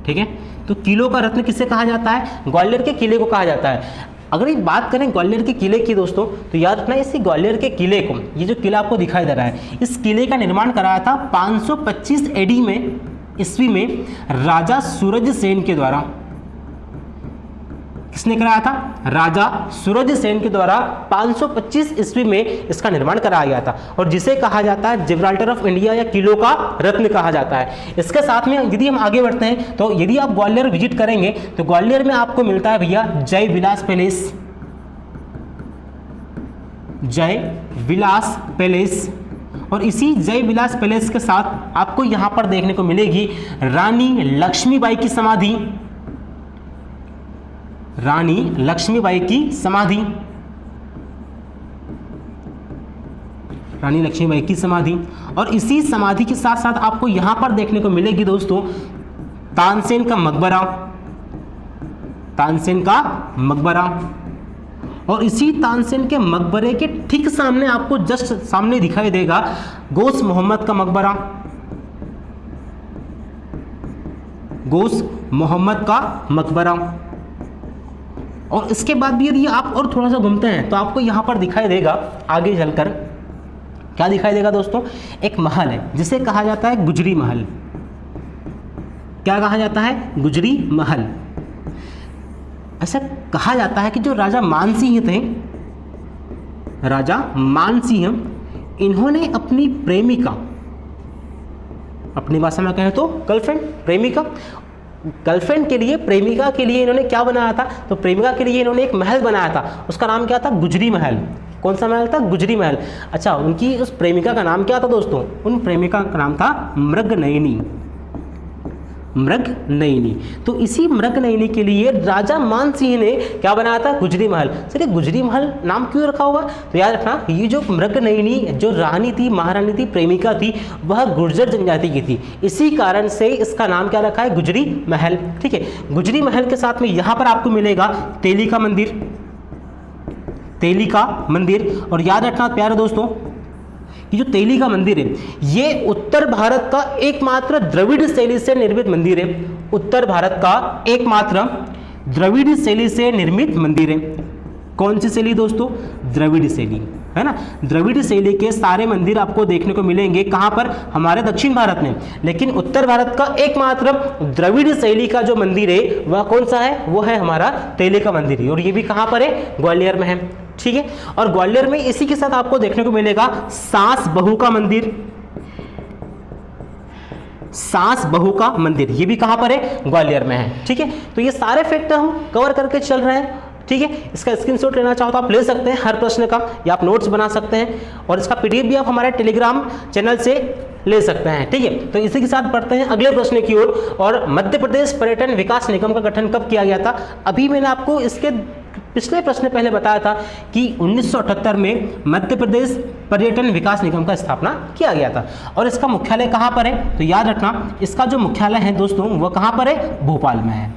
ठीक है। तो किलो का रत्न किसे कहा जाता है? ग्वालियर के किले को कहा जाता है। अगर एक बात करें ग्वालियर के किले की दोस्तों, तो याद रखना इसी ग्वालियर के किले को, ये जो किला आपको दिखाई दे रहा है, इस किले का निर्माण कराया था 525 एडी में, ईस्वी में राजा सूरजसेन के द्वारा। किसने कराया था? राजा सूरजसेन के द्वारा 525 ईस्वी में इसका निर्माण कराया गया था, और जिसे कहा जाता है जिब्राल्टर ऑफ इंडिया या किलो का रत्न कहा जाता है। इसके साथ में यदि हम आगे बढ़ते हैं तो यदि आप ग्वालियर विजिट करेंगे तो ग्वालियर में आपको मिलता है भैया जय विलास पैलेस, जय विलास पैलेस। और इसी जय विलास पैलेस के साथ आपको यहां पर देखने को मिलेगी रानी लक्ष्मीबाई की समाधि। रानी लक्ष्मीबाई की समाधि, रानी लक्ष्मीबाई की समाधि। और इसी समाधि के साथ साथ आपको यहां पर देखने को मिलेगी दोस्तों तानसेन का मकबरा, तानसेन का मकबरा। और इसी तानसेन के मकबरे के ठीक सामने आपको जस्ट सामने दिखाई देगा गौस मोहम्मद का मकबरा, गौस मोहम्मद का मकबरा। और इसके बाद भी यदि आप और थोड़ा सा घूमते हैं तो आपको यहां पर दिखाई देगा, आगे चलकर क्या दिखाई देगा दोस्तों, एक महल है जिसे कहा जाता है गुजरी महल। क्या कहा जाता है, गुजरी महल। ऐसा कहा जाता है कि जो राजा मानसिंह थे, राजा मानसिंह, इन्होंने अपनी प्रेमिका, अपनी भाषा में कहें तो गर्लफ्रेंड, प्रेमिका, गर्लफ्रेंड के लिए, प्रेमिका के लिए इन्होंने क्या बनाया था, तो प्रेमिका के लिए इन्होंने एक महल बनाया था। उसका नाम क्या था, गुजरी महल। कौन सा महल था, गुजरी महल। अच्छा, उनकी उस प्रेमिका का नाम क्या था दोस्तों, उन प्रेमिका का नाम था मृगनयनी, मृगनयनी। तो इसी मृगनयनी के लिए राजा मानसिंह ने क्या बनाया था, गुजरी महल। सर ये गुजरी महल नाम क्यों रखा हुआ, तो याद रखना ये जो मृगनयनी जो रानी थी, महारानी थी, प्रेमिका थी, वह गुर्जर जनजाति की थी। इसी कारण से इसका नाम क्या रखा है, गुजरी महल। ठीक है, गुजरी महल के साथ में यहाँ पर आपको मिलेगा तेली का मंदिर, तेली का मंदिर। और याद रखना प्यारे दोस्तों, ये जो तेली का मंदिर है ये उत्तर भारत का एकमात्र द्रविड़ शैली से निर्मित मंदिर है। उत्तर भारत का एकमात्र द्रविड़ शैली से निर्मित मंदिर है। कौन सी शैली दोस्तों, द्रविड़ शैली, है ना। द्रविड़ शैली के सारे मंदिर आपको देखने को मिलेंगे कहां पर, हमारे दक्षिण भारत में। लेकिन उत्तर भारत का एकमात्र द्रविड़ शैली का जो मंदिर है वह कौन सा है, वो है हमारा तेली का मंदिर। और ये भी कहां पर है, ग्वालियर में है। ठीक है, और ग्वालियर में इसी के साथ आपको देखने को मिलेगा सास बहू का मंदिर, सास बहू का मंदिर, ये भी कहां पर है, ग्वालियर में है। ठीक है, तो ये सारे फैक्ट हम कवर करके चल रहे हैं। ठीक है, इसका स्क्रीनशॉट लेना चाहो तो आप ले सकते हैं हर प्रश्न का, या आप नोट्स बना सकते हैं। और इसका पीडीएफ भी आप हमारे टेलीग्राम चैनल से ले सकते हैं। ठीक है, तो इसी के साथ बढ़ते हैं अगले प्रश्न की ओर। और मध्य प्रदेश पर्यटन विकास निगम का गठन कब किया गया था। अभी मैंने आपको इसके पिछले प्रश्न पहले बताया था कि 1978 में मध्य प्रदेश पर्यटन विकास निगम का स्थापना किया गया था। और इसका मुख्यालय कहां पर है, तो याद रखना इसका जो मुख्यालय है दोस्तों वह कहां पर है, भोपाल में है।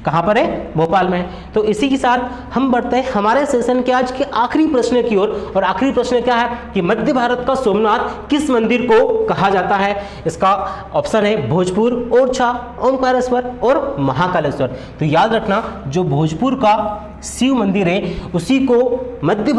कहां पर है, भोपाल में। तो इसी के साथ हम बढ़ते हैं हमारे सेशन के आज के आखिरी प्रश्न की ओर। और आखिरी प्रश्न क्या है कि मध्य भारत का सोमनाथ किस मंदिर को कहा जाता है। इसका ऑप्शन है भोजपुर, ओरछा, ओमकारेश्वर और महाकालेश्वर। तो याद रखना जो भोजपुर का शिव मंदिर है उसी को मध्य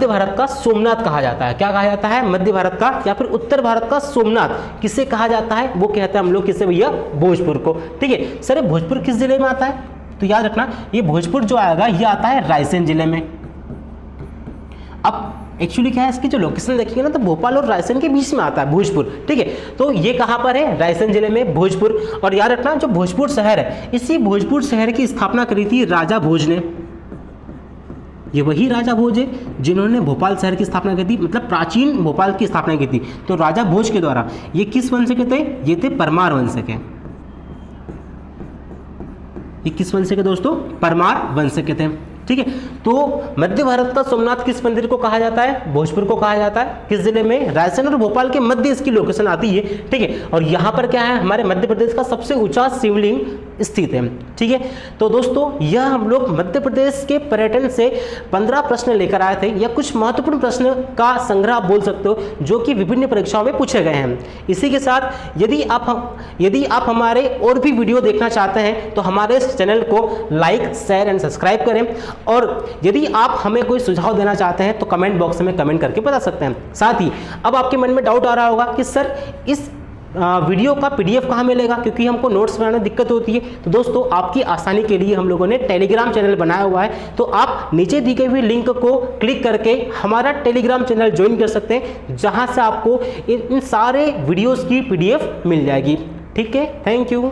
भारत का सोमनाथ कहा जाता है। क्या कहा जाता है, मध्य भारत का या फिर उत्तर भारत का सोमनाथ किसे कहा जाता है, वो कहते हैं हम लोग किसे भैया, भोजपुर को। ठीक है सर, भोजपुर किस जिले में आता है, तो याद रखना ये भोजपुर जो आएगा ये आता है रायसेन जिले में। अब एक्चुअली क्या है, इसकी जो लोकेशन देखिएगा ना तो भोपाल और रायसेन के बीच में आता है भोजपुर। ठीक है, तो ये कहां पर है, रायसेन जिले में, भोजपुर। और याद रखना जो भोजपुर शहर है इसी भोजपुर शहर की स्थापना करी थी राजा भोज ने। ये वही राजा भोज है जिन्होंने भोपाल शहर की स्थापना की थी, मतलब प्राचीन भोपाल की स्थापना की थी। तो राजा भोज के द्वारा ये किस वंश के थे, ये थे परमार वंश के। ये किस वंश के दोस्तों, परमार वंश के थे। ठीक है, तो मध्य भारत का सोमनाथ किस मंदिर को कहा जाता है, भोजपुर को कहा जाता है। किस जिले में, रायसेन और भोपाल के मध्य इसकी लोकेशन आती है। ठीक है, और यहाँ पर क्या है, हमारे मध्य प्रदेश का सबसे ऊंचा शिवलिंग स्थित है। ठीक है, तो दोस्तों यह हम लोग मध्य प्रदेश के पर्यटन से 15 प्रश्न लेकर आए थे, या कुछ महत्वपूर्ण प्रश्न का संग्रह बोल सकते हो जो कि विभिन्न परीक्षाओं में पूछे गए हैं। इसी के साथ यदि आप हमारे और भी वीडियो देखना चाहते हैं तो हमारे इस चैनल को लाइक, शेयर एंड सब्सक्राइब करें। और यदि आप हमें कोई सुझाव देना चाहते हैं तो कमेंट बॉक्स में कमेंट करके बता सकते हैं। साथ ही अब आपके मन में डाउट आ रहा होगा कि सर इस वीडियो का पीडीएफ कहाँ मिलेगा, क्योंकि हमको नोट्स बनाने में दिक्कत होती है। तो दोस्तों आपकी आसानी के लिए हम लोगों ने टेलीग्राम चैनल बनाया हुआ है, तो आप नीचे दी गई हुई लिंक को क्लिक करके हमारा टेलीग्राम चैनल ज्वाइन कर सकते हैं, जहां से आपको इन सारे वीडियोस की पीडीएफ मिल जाएगी। ठीक है, थैंक यू।